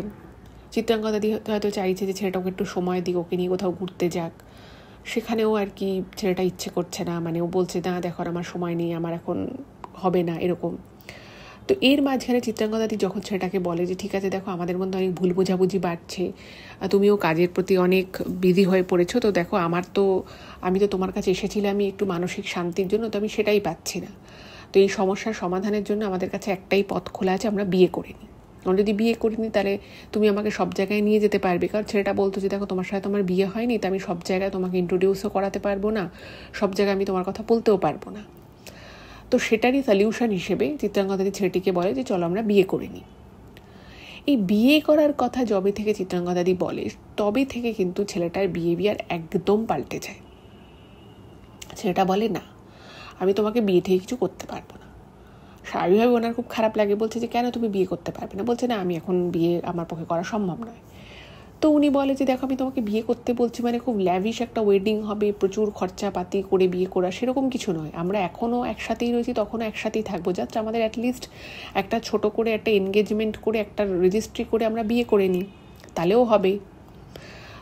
চিত্রাঙ্গদাদি হয়তো চাইছে যে ছেলেটাকে একটু সময় দিক, ওকে নিয়ে কোথাও ঘুরতে যাক, সেখানেও আর কি ছেলেটা ইচ্ছে করছে না, মানে ও বলছে না দেখো আমার সময় নেই, আমার এখন হবে না, এরকম। তো এর মাঝখানে চিত্রাঙ্গদাদি যখন ছেলেটাকে বলে যে ঠিক আছে দেখো, আমাদের মধ্যে অনেক ভুল বোঝাবুঝি বাড়ছে, তুমিও কাজের প্রতি অনেক বিজি হয়ে পড়েছো, তো দেখো আমি তো তোমার কাছে এসেছিলাম আমি একটু মানসিক শান্তির জন্য, তো আমি সেটাই পাচ্ছি না, তো এই সমস্যার সমাধানের জন্য আমাদের কাছে একটাই পথ খোলা আছে, আমরা বিয়ে করে নিই। আমরা যদি বিয়ে করিনি তাহলে তুমি আমাকে সব জায়গায় নিয়ে যেতে পারবে। কারণ ছেলেটা বলতো যে দেখো, তোমার সাথে আমার বিয়ে হয়নি, তো আমি সব জায়গায় তোমাকে ইন্ট্রোডিউসও করাতে পারবো না, সব জায়গায় আমি তোমার কথা বলতেও পারবো না। তো সেটারই সলিউশন হিসেবে চিত্রাঙ্গদাদি ছেলেটিকে বলে যে চলো আমরা বিয়ে করে নিই। এই বিয়ে করার কথা যবে থেকে চিত্রাঙ্গদাদি বলে, তবে থেকে কিন্তু ছেলেটার বিহেভিয়ার একদম পাল্টে যায়। ছেলেটা বলে না, আমি তোমাকে বিয়ে থেকে কিছু করতে পারবো না। স্বাভাবিকভাবে ওনার খুব খারাপ লাগে, বলছে যে কেন তুমি বিয়ে করতে পারবে না? বলছে না, আমি এখন বিয়ে আমার পক্ষে করা সম্ভব নয়। তো উনি বলে যে দেখো, আমি তোমাকে বিয়ে করতে বলছি মানে খুব ল্যাভিশ একটা ওয়েডিং হবে, প্রচুর খরচাপাতি করে বিয়ে করা, সেরকম কিছু নয়। আমরা এখনও একসাথেই রয়েছি, তখনও একসাথেই থাকবো, জাস্ট আমাদের অ্যাটলিস্ট একটা ছোট করে একটা এনগেজমেন্ট করে, একটা রেজিস্ট্রি করে আমরা বিয়ে করে নিই, তাহলেও হবে।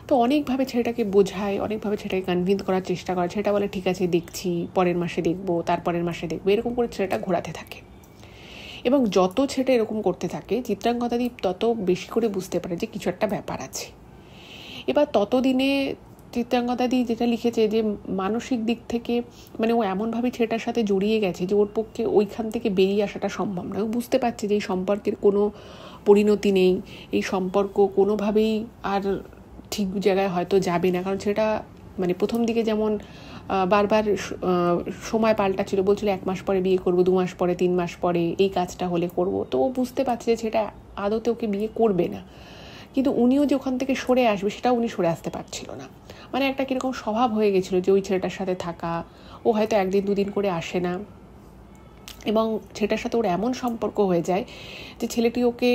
তো অনেকভাবে ছেলেটাকে বোঝায়, অনেকভাবে ছেলেটাকে কনভিন্স করার চেষ্টা করে। ছেলেটা বলে ঠিক আছে দেখছি, পরের মাসে দেখবো, তারপরের মাসে দেখবো, এরকম করে ছেলেটা ঘোরাতে থাকে। এবং যত ছেলেটা এরকম করতে থাকে, চিত্রাঙ্গদাদি তত বেশি করে বুঝতে পারে যে কিছু একটা ব্যাপার আছে। এবার ততদিনে চিত্রাঙ্গদাদি যেটা লিখেছে যে মানসিক দিক থেকে মানে ও এমনভাবে ছেলেটার সাথে জড়িয়ে গেছে যে ওর পক্ষে ওইখান থেকে বেরিয়ে আসাটা সম্ভব নয়। ও বুঝতে পারছে যে এই সম্পর্কের কোনো পরিণতি নেই, এই সম্পর্ক কোনোভাবেই আর ঠিক জায়গায় হয়তো যাবে না। কারণ ছেলেটা মানে প্রথম দিকে যেমন বারবার সময় পাল্টাচ্ছিল, বলছিল 1 মাস পরে বিয়ে করবো, 2 মাস পরে, 3 মাস পরে, এই কাজটা হলে করব। তো ও বুঝতে পারছে যে সেটা আদতে ওকে বিয়ে করবে না। কিন্তু উনিও যে ওখান থেকে সরে আসবে সেটাও উনি সরে আসতে পারছিল না। মানে একটা কীরকম স্বভাব হয়ে গেছিলো যে ওই ছেলেটার সাথে থাকা, ও হয়তো 1-2 দিন করে আসে না, এবং ছেলেটার সাথে ওর এমন সম্পর্ক হয়ে যায় যে ছেলেটি ওকে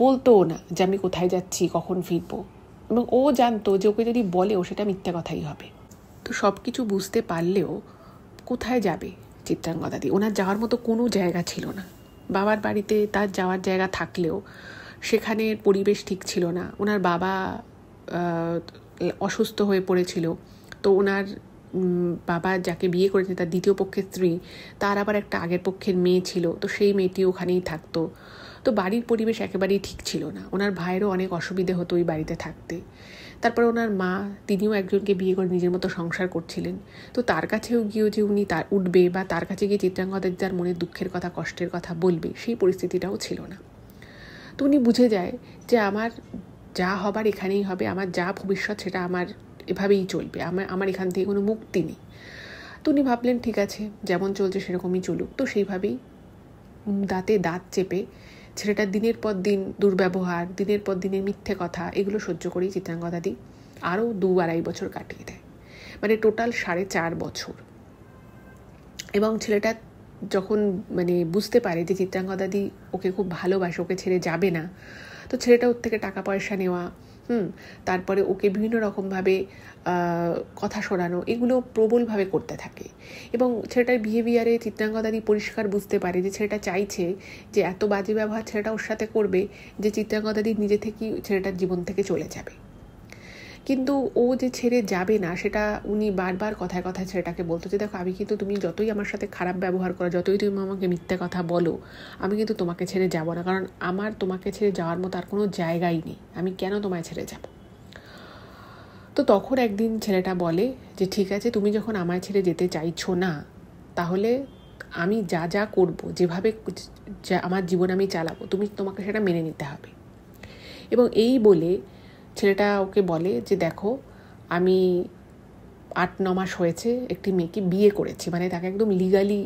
বলতোও না যে আমি কোথায় যাচ্ছি, কখন ফিরবো, এবং ও জানতো যে ওকে যদি বলেও সেটা মিথ্যা কথাই হবে। তো সব কিছু বুঝতে পারলেও কোথায় যাবে চিত্রাঙ্গদাদি? ওনার যাওয়ার মতো কোনো জায়গা ছিল না। বাবার বাড়িতে তার যাওয়ার জায়গা থাকলেও সেখানের পরিবেশ ঠিক ছিল না। ওনার বাবা অসুস্থ হয়ে পড়েছিল, তো ওনার বাবা যাকে বিয়ে করেছে তার দ্বিতীয় পক্ষের স্ত্রী, তার আবার একটা আগের পক্ষের মেয়ে ছিল, তো সেই মেয়েটি ওখানেই থাকতো। তো বাড়ির পরিবেশ একেবারেই ঠিক ছিল না। ওনার ভাইয়েরও অনেক অসুবিধে হতো ওই বাড়িতে থাকতে। তারপরে ওনার মা, তিনিও একজনকে বিয়ে করে নিজের মতো সংসার করছিলেন। তো তার কাছেও গিয়েও যে উনি তার উঠবে বা তার কাছে গিয়ে চিত্রাঙ্গদা তার মনের দুঃখের কথা, কষ্টের কথা বলবে, সেই পরিস্থিতিটাও ছিল না। তো উনি বুঝে যায় যে আমার যা হবার এখানেই হবে, আমার যা ভবিষ্যৎ সেটা আমার এভাবেই চলবে, আমার এখান থেকে কোনো মুক্তি নেই। তো উনি ভাবলেন ঠিক আছে, যেমন চলছে সেরকমই চলুক। তো সেইভাবেই দাঁতে দাঁত চেপে ছেলেটার দিনের পর দিন দুর্ব্যবহার, দিনের পর দিনের মিথ্যে কথা, এগুলো সহ্য করেই চিত্রাঙ্গদাদি আরও 2-2.5 বছর কাটিয়ে দেয়, মানে টোটাল 4.5 বছর। এবং ছেলেটা যখন মানে বুঝতে পারে যে চিত্রাঙ্গদাদি ওকে খুব ভালোবাসে, ওকে ছেড়ে যাবে না, তো ছেলেটা ওর থেকে টাকা পয়সা নেওয়া, তারপরে ওকে বিভিন্ন রকমভাবে কথা শোনানো, এগুলো প্রবলভাবে করতে থাকে। এবং ছেলেটার বিহেভিয়ারে চিত্রাঙ্গদাদি পরিষ্কার বুঝতে পারে যে ছেলেটা চাইছে যে এত বাজে ব্যবহার ছেলেটা ওর সাথে করবে যে চিত্রাঙ্গদাদি নিজে থেকেই ছেলেটার জীবন থেকে চলে যাবে। কিন্তু ও যে ছেড়ে যাবে না সেটা উনি বারবার কথায় কথায় ছেলেটাকে বলতো যে দেখো, আমি কিন্তু, তুমি যতই আমার সাথে খারাপ ব্যবহার করো, যতই তুমি আমাকে মিথ্যে কথা বলো, আমি কিন্তু তোমাকে ছেড়ে যাব না, কারণ আমার তোমাকে ছেড়ে যাওয়ার মতো আর কোনো জায়গাই নেই, আমি কেন তোমায় ছেড়ে যাব। তো তখন একদিন ছেলেটা বলে যে ঠিক আছে, তুমি যখন আমায় ছেড়ে যেতে চাইছো না, তাহলে আমি যা যা করবো, যেভাবে আমার জীবন আমি চালাবো, তোমাকে সেটা মেনে নিতে হবে। এবং এই বলে ছেলেটা ওকে বলে যে দেখো, আমি 8-9 মাস হয়েছে একটি মেয়েকে বিয়ে করেছি, মানে তাকে একদম লিগালি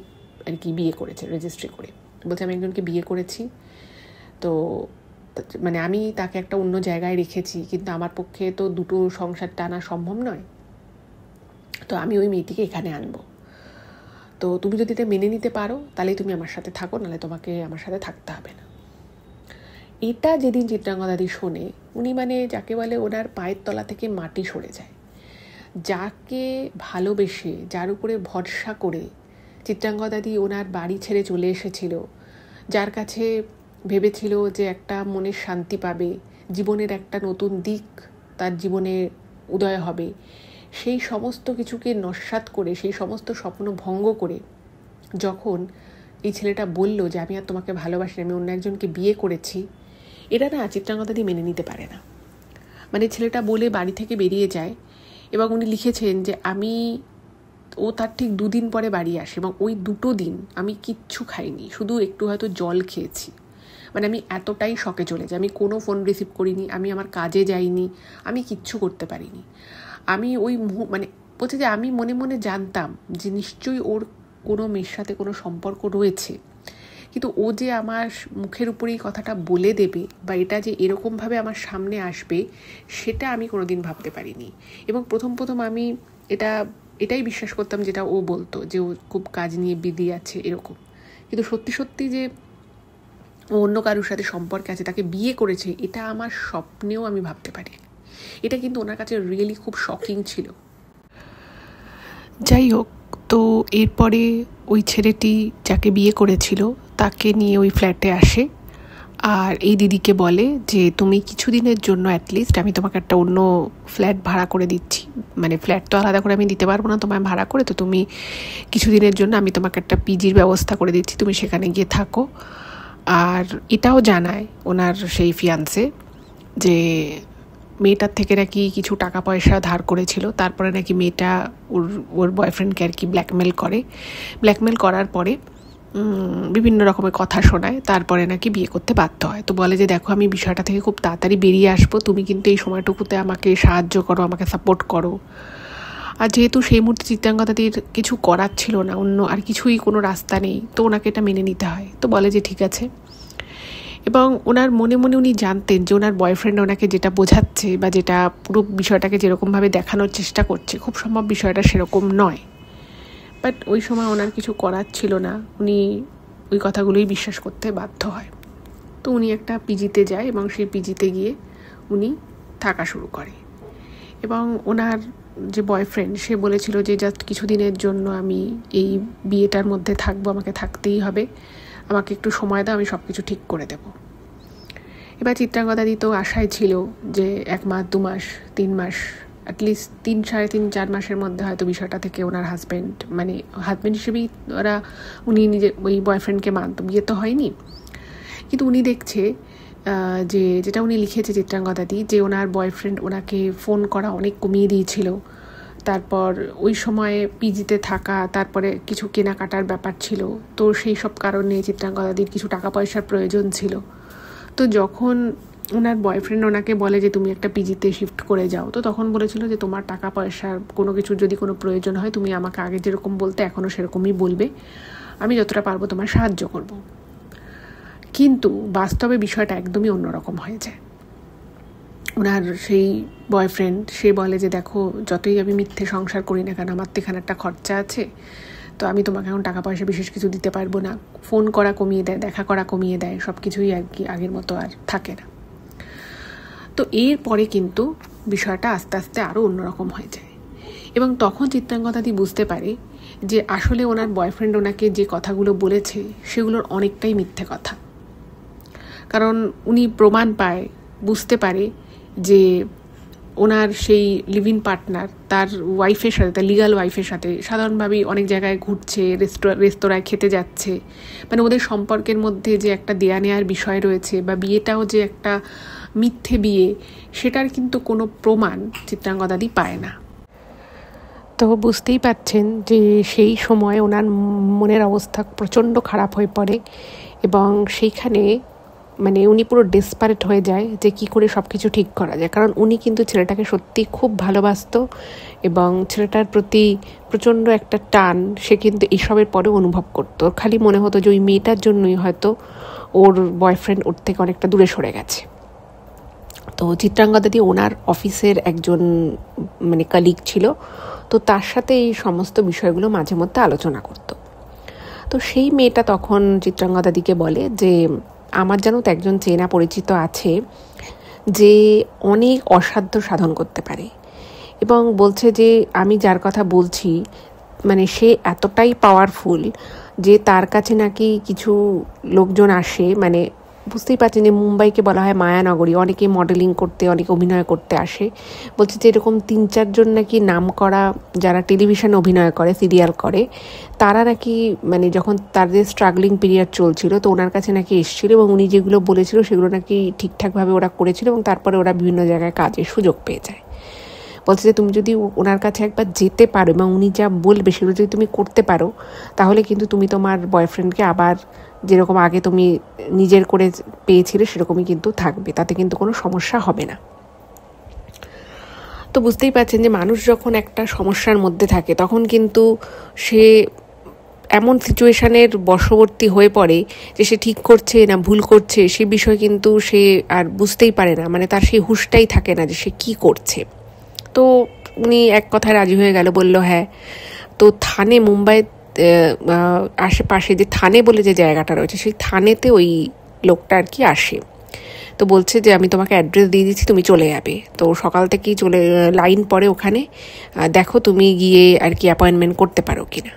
আর কি বিয়ে করেছে, রেজিস্ট্রি করে। বলছে আমি একজনকে বিয়ে করেছি, তো মানে আমি তাকে একটা অন্য জায়গায় রেখেছি, কিন্তু আমার পক্ষে তো দুটো সংসার টানা সম্ভব নয়, তো আমি ওই মেয়েটিকে এখানে আনবো। তো তুমি যদি এটা মেনে নিতে পারো তাহলে তুমি আমার সাথে থাকো, নাহলে তোমাকে আমার সাথে থাকতে হবে না। এটা যেদিন চিত্রাঙ্গদাদি শোনে, উনি মানে যাকে বলে ওনার পায়ের তলা থেকে মাটি সরে যায়। যাকে ভালোবেসে, যার উপরে ভরসা করে চিত্রাঙ্গদাদি ওনার বাড়ি ছেড়ে চলে এসেছিল, যার কাছে ভেবেছিল যে একটা মনের শান্তি পাবে, জীবনের একটা নতুন দিক তার জীবনে উদয় হবে, সেই সমস্ত কিছুকে নস্যাৎ করে, সেই সমস্ত স্বপ্ন ভঙ্গ করে যখন এই ছেলেটা বলল যে আমি আর তোমাকে ভালোবাসি, আমি অন্য একজনকে বিয়ে করেছি, এটা না চিত্রাঙ্গদাদি মেনে নিতে পারে না। মানে ছেলেটা বলে বাড়ি থেকে বেরিয়ে যায়। এবং উনি লিখেছেন যে ও তার ঠিক 2 দিন পরে বাড়ি আসে, এবং ওই 2 দিন আমি কিচ্ছু খাইনি, শুধু একটু হয়তো জল খেয়েছি। মানে আমি এতটাই শকে চলে যাই, আমি কোনো ফোন রিসিভ করিনি, আমি আমার কাজে যাইনি, আমি কিচ্ছু করতে পারিনি। আমি মানে বলছে যে আমি মনে মনে জানতাম যে নিশ্চয়ই ওর কোনো মেয়ের সাথে কোনো সম্পর্ক রয়েছে, কিন্তু ও যে আমার মুখের উপরেই কথাটা বলে দেবে বা এটা যে এরকমভাবে আমার সামনে আসবে, সেটা আমি কোনোদিন ভাবতে পারিনি। এবং প্রথম আমি এটাই বিশ্বাস করতাম যেটা ও বলতো, যে ও খুব কাজ নিয়ে বিজি আছে এরকম। কিন্তু সত্যি সত্যি যে ও অন্য কারোর সাথে সম্পর্কে আছে, তাকে বিয়ে করেছে, এটা আমার স্বপ্নেও আমি ভাবতে পারি। এটা কিন্তু ওনার কাছে রিয়েলি খুব শকিং ছিল। যাই হোক, তো এরপরে ওই ছেলেটি যাকে বিয়ে করেছিল তাকে নিয়ে ওই ফ্ল্যাটে আসে, আর এই দিদিকে বলে যে তুমি কিছুদিনের জন্য অ্যাটলিস্ট আমি তোমাকে একটা অন্য ফ্ল্যাট ভাড়া করে দিচ্ছি, মানে ফ্ল্যাট তো আলাদা করে আমি দিতে পারবো না তোমায় ভাড়া করে, তো তুমি কিছুদিনের জন্য আমি তোমাকে একটা পিজির ব্যবস্থা করে দিচ্ছি, তুমি সেখানে গিয়ে থাকো। আর এটাও জানায় ওনার সেই ফিয়ান্সে যে মেয়েটার থেকে নাকি কিছু টাকা পয়সা ধার করেছিল, তারপরে নাকি মেয়েটা ওর বয়ফ্রেন্ডকে আর কি ব্ল্যাকমেল করার পরে বিভিন্ন রকমের কথা শোনায়, তারপরে নাকি বিয়ে করতে বাধ্য হয়। তো বলে যে দেখো, আমি বিষয়টা থেকে খুব তাড়াতাড়ি বেরিয়ে আসবো, তুমি কিন্তু এই সময়টুকুতে আমাকে সাহায্য করো, আমাকে সাপোর্ট করো। আর যেহেতু সেই মুহূর্তে চিত্রাঙ্গদাদির কিছু করার ছিল না, অন্য আর কিছুই কোনো রাস্তা নেই, তো ওনাকে এটা মেনে নিতে হয়। তো বলে যে ঠিক আছে। এবং ওনার মনে মনে উনি জানতেন যে ওনার বয়ফ্রেন্ড ওনাকে যেটা বোঝাচ্ছে বা যেটা পুরো বিষয়টাকে যেরকমভাবে দেখানোর চেষ্টা করছে, খুব সম্ভব বিষয়টা সেরকম নয়। বাট ওই সময় ওনার কিছু করার ছিল না, উনি ওই কথাগুলোই বিশ্বাস করতে বাধ্য হয়। তো উনি একটা পিজিতে যায় এবং সেই পিজিতে গিয়ে উনি থাকা শুরু করে। এবং ওনার যে বয়ফ্রেন্ড, সে বলেছিল যে জাস্ট কিছুদিনের জন্য আমি এই বিয়েটার মধ্যে থাকবো, আমাকে থাকতেই হবে, আমাকে একটু সময় দাও, আমি সব কিছু ঠিক করে দেব। এবার চিত্রাঙ্গদাদি তো আশায় ছিল যে 1 মাস 2 মাস 3 মাস অ্যাটলিস্ট 3 3.5 4 মাসের মধ্যে হয়তো বিষয়টা থেকে ওনার হাজব্যান্ড, মানে হাজব্যান্ড হিসেবেই উনি নিজে ওই বয়ফ্রেন্ডকে মানত, বিয়ে তো হয়নি। কিন্তু উনি দেখছে যে যেটা উনি লিখেছে চিত্রাঙ্গদাদি, যে ওনার বয়ফ্রেন্ড ওনাকে ফোন করা অনেক কমিয়ে দিয়েছিল। তারপর ওই সময়ে পিজিতে থাকা, তারপরে কিছু কেনাকাটার ব্যাপার ছিল, তো সেই সব কারণে চিত্রাঙ্গদাদির কিছু টাকা পয়সার প্রয়োজন ছিল। তো যখন ওনার বয়ফ্রেন্ড ওনাকে বলে যে তুমি একটা পিজিতে শিফট করে যাও, তো তখন বলেছিল যে তোমার টাকা পয়সার কোনো কিছুর যদি কোনো প্রয়োজন হয় তুমি আমাকে আগে যেরকম বলতে এখনও সেরকমই বলবে, আমি যতটা পারবো তোমার সাহায্য করব। কিন্তু বাস্তবে বিষয়টা একদমই অন্যরকম হয়ে যায়। ওনার সেই বয়ফ্রেন্ড সে বলে যে দেখো, যতই আমি মিথ্যে সংসার করি না কেন, আমার তো এখানে একটা খরচা আছে, তো আমি তোমাকে এখন টাকা পয়সা বিশেষ কিছু দিতে পারবো না। ফোন করা কমিয়ে দেয়, দেখা করা কমিয়ে দেয়, সব কিছুই আর কি আগের মতো আর থাকে না। তো এরপরে কিন্তু বিষয়টা আস্তে আস্তে আরও অন্যরকম হয়ে যায়, এবং তখন চিত্রাঙ্গদাদি বুঝতে পারে যে আসলে ওনার বয়ফ্রেন্ড ওনাকে যে কথাগুলো বলেছে সেগুলোর অনেকটাই মিথ্যে কথা। কারণ উনি প্রমাণ পায়, বুঝতে পারে যে ওনার সেই লিভ ইন পার্টনার তার ওয়াইফের সাথে, তার লিগাল ওয়াইফের সাথে সাধারণভাবেই অনেক জায়গায় ঘুরছে, রেস্তোরাঁয় খেতে যাচ্ছে। মানে ওদের সম্পর্কের মধ্যে যে একটা দেয়া নেয়ার বিষয় রয়েছে, বা বিয়েটাও যে একটা মিথ্যে বিয়ে, সেটার কিন্তু কোনো প্রমাণ চিত্রাঙ্গদাদি পায় না। তো বুঝতেই পারছেন যে সেই সময় ওনার মনের অবস্থা প্রচণ্ড খারাপ হয়ে পড়ে, এবং সেইখানে মানে উনি পুরো ডেসপারেট হয়ে যায় যে কি করে সব কিছু ঠিক করা যায়। কারণ উনি কিন্তু ছেলেটাকে সত্যি খুব ভালোবাসত, এবং ছেলেটার প্রতি প্রচণ্ড একটা টান সে কিন্তু এইসবের পরেও অনুভব করতো। খালি মনে হতো যে ওই মেয়েটার জন্যই হয়তো ওর বয়ফ্রেন্ড ওর থেকে অনেকটা দূরে সরে গেছে। তো চিত্রাঙ্গদাদি ওনার অফিসের একজন মানে কলিগ ছিল, তো তার সাথে এই সমস্ত বিষয়গুলো মাঝে মধ্যে আলোচনা করত। তো সেই মেয়েটা তখন চিত্রাঙ্গদাদিকে বলে যে আমার জানো তো একজন চেনা পরিচিত আছে যে অনেক অসাধ্য সাধন করতে পারে, এবং বলছে যে আমি যার কথা বলছি মানে সে এতটাই পাওয়ারফুল যে তার কাছে নাকি কিছু লোকজন আসে, মানে বুঝতেই পারছেন যে মুম্বাইকে বলা হয় মায়ানগরী, অনেকে মডেলিং করতে, অনেকে অভিনয় করতে আসে। বলছে যে এরকম 3-4 জন নাকি নাম করা যারা টেলিভিশনে অভিনয় করে, সিরিয়াল করে, তারা নাকি মানে যখন তাদের স্ট্রাগলিং পিরিয়ড চলছিল তো ওনার কাছে নাকি এসেছিল, এবং উনি যেগুলো বলেছিল সেগুলো নাকি ঠিকঠাকভাবে ওরা করেছিল, এবং তারপরে ওরা বিভিন্ন জায়গায় কাজের সুযোগ পেয়ে যায়। বলছে যে তুমি যদি ওনার কাছে একবার যেতে পারো এবং উনি যা বলবে সেগুলো যদি তুমি করতে পারো, তাহলে কিন্তু তুমি তোমার বয়ফ্রেন্ডকে আবার যেরকম আগে তুমি নিজের করে পেয়েছিলে সেরকমই কিন্তু থাকবে, তাতে কিন্তু কোনো সমস্যা হবে না। তো বুঝতেই পারছেন যে মানুষ যখন একটা সমস্যার মধ্যে থাকে তখন কিন্তু সে এমন সিচুয়েশানের বশবর্তী হয়ে পড়ে যে সে ঠিক করছে না ভুল করছে সে বিষয়ে কিন্তু সে আর বুঝতেই পারে না, মানে তার সেই হুঁশটাই থাকে না যে সে কী করছে। তো উনি এক কথায় রাজি হয়ে গেল, বলল হ্যাঁ। তো থানে, মুম্বাই আশেপাশে যে থানে বলে যে জায়গাটা রয়েছে সেই থানেতে ওই লোকটা আর কি আসে। তো বলছে যে আমি তোমাকে অ্যাড্রেস দিয়ে দিচ্ছি, তুমি চলে যাবে। তো সকাল থেকেই লাইন পড়ে ওখানে, দেখো তুমি গিয়ে আর কি অ্যাপয়েন্টমেন্ট করতে পারো কিনা।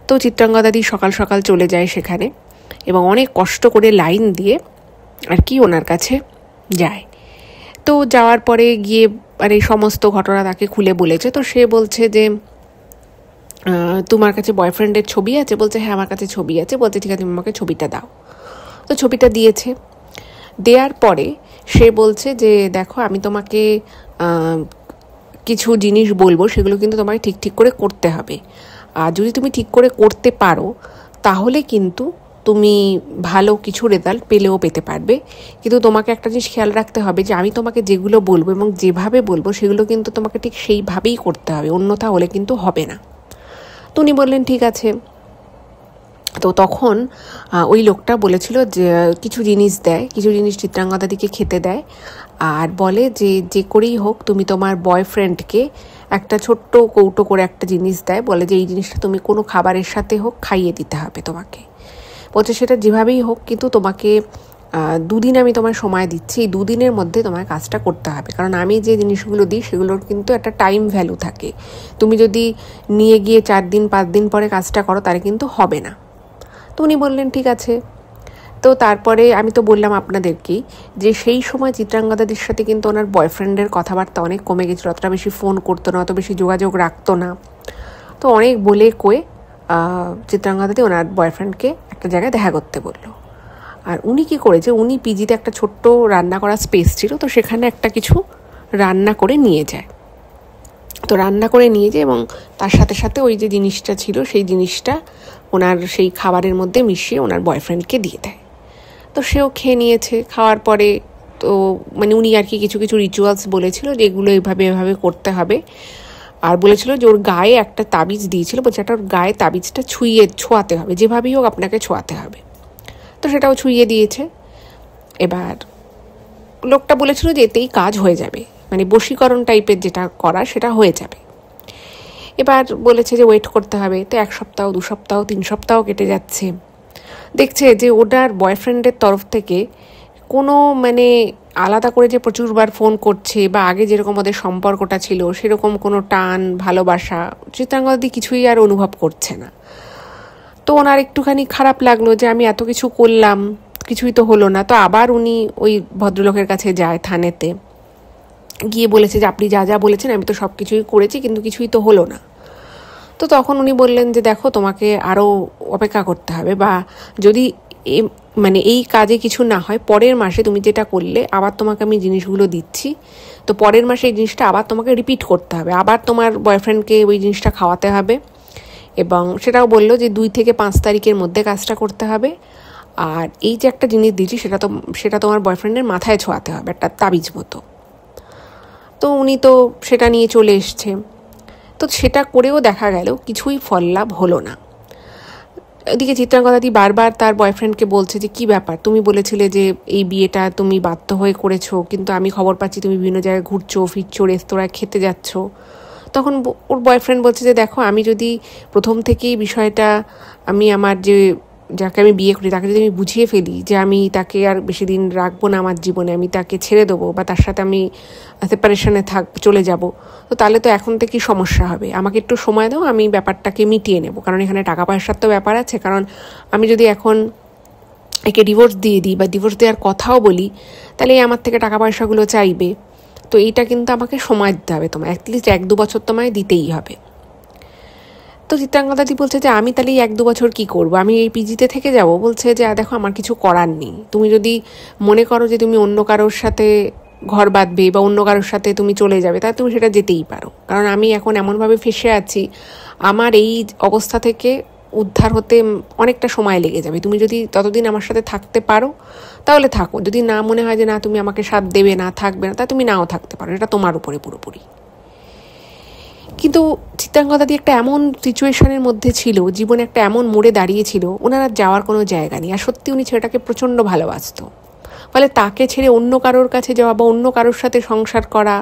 তো চিত্রাঙ্গদাদি সকাল সকাল চলে যায় সেখানে, এবং অনেক কষ্ট করে লাইন দিয়ে আর কি ওনার কাছে যায়। তো যাওয়ার পরে গিয়ে মানে সমস্ত ঘটনা তাকে খুলে বলেছে। তো সে বলছে যে তোমার কাছে বয়ফ্রেন্ডের ছবি আছে? বলছে হ্যাঁ আমার কাছে ছবি আছে। বলছে ঠিক আছে তুমি আমাকে ছবিটা দাও। তো ছবিটা দিয়েছে। দেওয়ার পরে সে বলছে যে দেখো আমি তোমাকে কিছু জিনিস বলবো, সেগুলো কিন্তু তোমাকে ঠিক ঠিক করে করতে হবে, আর যদি তুমি ঠিক করে করতে পারো তাহলে কিন্তু তুমি ভালো কিছু রেজাল্ট পেলেও পেতে পারবে। কিন্তু তোমাকে একটা জিনিস খেয়াল রাখতে হবে যে আমি তোমাকে যেগুলো বলবো এবং যেভাবে বলবো সেগুলো কিন্তু তোমাকে ঠিক সেইভাবেই করতে হবে, অন্যথা হলে কিন্তু হবে না। তো উনি বললেন ঠিক আছে। তো তখন ওই লোকটা বলেছিল যে কিছু জিনিস দেয়, কিছু জিনিস চিত্রাঙ্গদাদিকে খেতে দেয়, আর বলে যে যে করেই হোক তুমি তোমার বয়ফ্রেন্ডকে একটা ছোট্ট কৌটো করে একটা জিনিস দেয়, বলে যে এই জিনিসটা তুমি কোনো খাবারের সাথে হোক খাইয়ে দিতে হবে তোমাকে। বলছে সেটা যেভাবেই হোক কিন্তু তোমাকে 2 দিন আমি তোমার সময় দিচ্ছি, এই 2 দিনের মধ্যে তোমার কাজটা করতে হবে, কারণ আমি যে জিনিসগুলো দিই সেগুলোর কিন্তু একটা টাইম ভ্যালু থাকে। তুমি যদি নিয়ে গিয়ে 4 দিন 5 দিন পরে কাজটা করো তাহলে কিন্তু হবে না। তো উনি বললেন ঠিক আছে। তো তারপরে আমি তো বললাম আপনাদেরকেই যে সেই সময় চিত্রাঙ্গদাদির সাথে কিন্তু ওনার বয়ফ্রেন্ডের কথাবার্তা অনেক কমে গেছিলো, অতটা বেশি ফোন করতো না, অত বেশি যোগাযোগ রাখতো না। তো অনেক বলে কয়ে চিত্রাঙ্গদাদি ওনার বয়ফ্রেন্ডকে একটা জায়গায় দেখা করতে বললো। আর উনি কী করেছে, উনি পিজিতে একটা ছোট্ট রান্না করার স্পেস ছিল, তো সেখানে একটা কিছু রান্না করে নিয়ে যায়। তো রান্না করে নিয়ে যায় এবং তার সাথে সাথে ওই যে জিনিসটা ছিল সেই জিনিসটা ওনার সেই খাবারের মধ্যে মিশিয়ে ওনার বয়ফ্রেন্ডকে দিয়ে দেয়। তো সেও খেয়ে নিয়েছে। খাওয়ার পরে তো মানে উনি আর কি কিছু কিছু রিচুয়ালস বলেছিল যে এগুলো এভাবে এভাবে করতে হবে, আর বলেছিল যে ওর গায়ে একটা তাবিজ দিয়েছিল, বলছে একটা ওর গায়ে তাবিজটা ছোঁয়াতে হবে, যেভাবেই হোক আপনাকে ছোঁয়াতে হবে। তো সেটাও ছুঁয়ে দিয়েছে। এবার লোকটা বলেছিল যে এতেই কাজ হয়ে যাবে, মানে বশীকরণ টাইপের যেটা করা সেটা হয়ে যাবে। এবার বলেছে যে ওয়েট করতে হবে। তো 1 সপ্তাহ 2 সপ্তাহ 3 সপ্তাহ কেটে যাচ্ছে। দেখছে যে ওনার বয়ফ্রেন্ডের তরফ থেকে কোনো মানে আলাদা করে যে প্রচুরবার ফোন করছে বা আগে যেরকম ওদের সম্পর্কটা ছিল সেরকম কোনো টান ভালোবাসা চিত্রাঙ্গদাদি কিছুই আর অনুভব করছে না। তো ওনার একটুখানি খারাপ লাগলো যে আমি এত কিছু করলাম, কিছুই তো হলো না। তো আবার উনি ওই ভদ্রলোকের কাছে যায়, থানেতে গিয়ে বলেছে যে আপনি যা যা বলেছেন আমি তো সব কিছুই করেছি, কিন্তু কিছুই তো হলো না। তো তখন উনি বললেন যে দেখো তোমাকে আরও অপেক্ষা করতে হবে, বা যদি মানে এই কাজে কিছু না হয় পরের মাসে তুমি যেটা করলে আবার তোমাকে আমি জিনিসগুলো দিচ্ছি, তো পরের মাসে এই জিনিসটা আবার তোমাকে রিপিট করতে হবে, আবার তোমার বয়ফ্রেন্ডকে ওই জিনিসটা খাওয়াতে হবে। এবং সেটাও বললো যে 2 থেকে 5 তারিখের মধ্যে কাজটা করতে হবে। আর এই যে একটা জিনিস দিচ্ছি সেটা তোমার বয়ফ্রেন্ডের মাথায় ছোঁয়াতে হবে, একটা তাবিজ মতো। তো উনি তো সেটা নিয়ে চলে এসছে। তো সেটা করেও দেখা গেল কিছুই ফল লাভ হলো না। এদিকে চিত্রাঙ্গদাদি বারবার তার বয়ফ্রেন্ডকে বলছে যে কী ব্যাপার, তুমি বলেছিলে যে এই বিয়েটা তুমি বাধ্য হয়ে করেছো, কিন্তু আমি খবর পাচ্ছি তুমি বিভিন্ন জায়গায় ঘুরছো ফিরছো, রেস্তোরাঁয় খেতে যাচ্ছ। তখন ওর বয়ফ্রেন্ড বলছে যে দেখো আমি যদি প্রথম থেকেই বিষয়টা আমি আমার যাকে আমি বিয়ে করি তাকে যদি আমি বুঝিয়ে ফেলি যে আমি তাকে আর বেশি দিন রাখবো না আমার জীবনে, আমি তাকে ছেড়ে দেবো বা তার সাথে আমি সেপারেশনে চলে যাব, তো তাহলে তো এখন থেকেই সমস্যা হবে। আমাকে একটু সময় দাও, আমি ব্যাপারটাকে মিটিয়ে নেব, কারণ এখানে টাকা পয়সার তো ব্যাপার আছে। কারণ আমি যদি এখন একে ডিভোর্স দিয়ে দিই বা ডিভোর্স দেওয়ার কথাও বলি, তাহলে আমার থেকে টাকা পয়সাগুলো চাইবে। তো এইটা কিন্তু আমাকে সময় দিতে হবে, তোমার অ্যাটলিস্ট 1-2 বছর তোমায় দিতেই হবে। তো চিত্রাঙ্গদাদি বলছে যে আমি তাহলে 1-2 বছর কী করবো, আমি এই পিজিতে থেকে যাব? বলছে যে দেখো আমার কিছু করার নেই, তুমি যদি মনে করো যে তুমি অন্য কারোর সাথে ঘর বাঁধবে বা অন্য কারোর সাথে তুমি চলে যাবে, তাহলে তুমি সেটা যেতেই পারো, কারণ আমি এখন এমনভাবে ফেঁসে আছি, আমার এই অবস্থা থেকে উদ্ধার হতে অনেকটা সময় লেগে যাবে। তুমি যদি ততদিন আমার সাথে থাকতে পারো তাহলে থাকো, যদি না মনে হয় যে না তুমি আমাকে সাথ দেবে না, থাকবে না, তা তুমি নাও থাকতে পারো, এটা তোমার উপরে পুরোপুরি। কিন্তু চিত্রাঙ্গদাদি একটা এমন সিচুয়েশনের মধ্যে ছিল, জীবনে একটা এমন মোড়ে দাঁড়িয়েছিল, ওনার আর যাওয়ার কোনো জায়গা নেই। আর সত্যি উনি ছেলেটাকে প্রচণ্ড ভালোবাসত, ফলে তাকে ছেড়ে অন্য কারোর কাছে যাওয়া বা অন্য কারোর সাথে সংসার করা,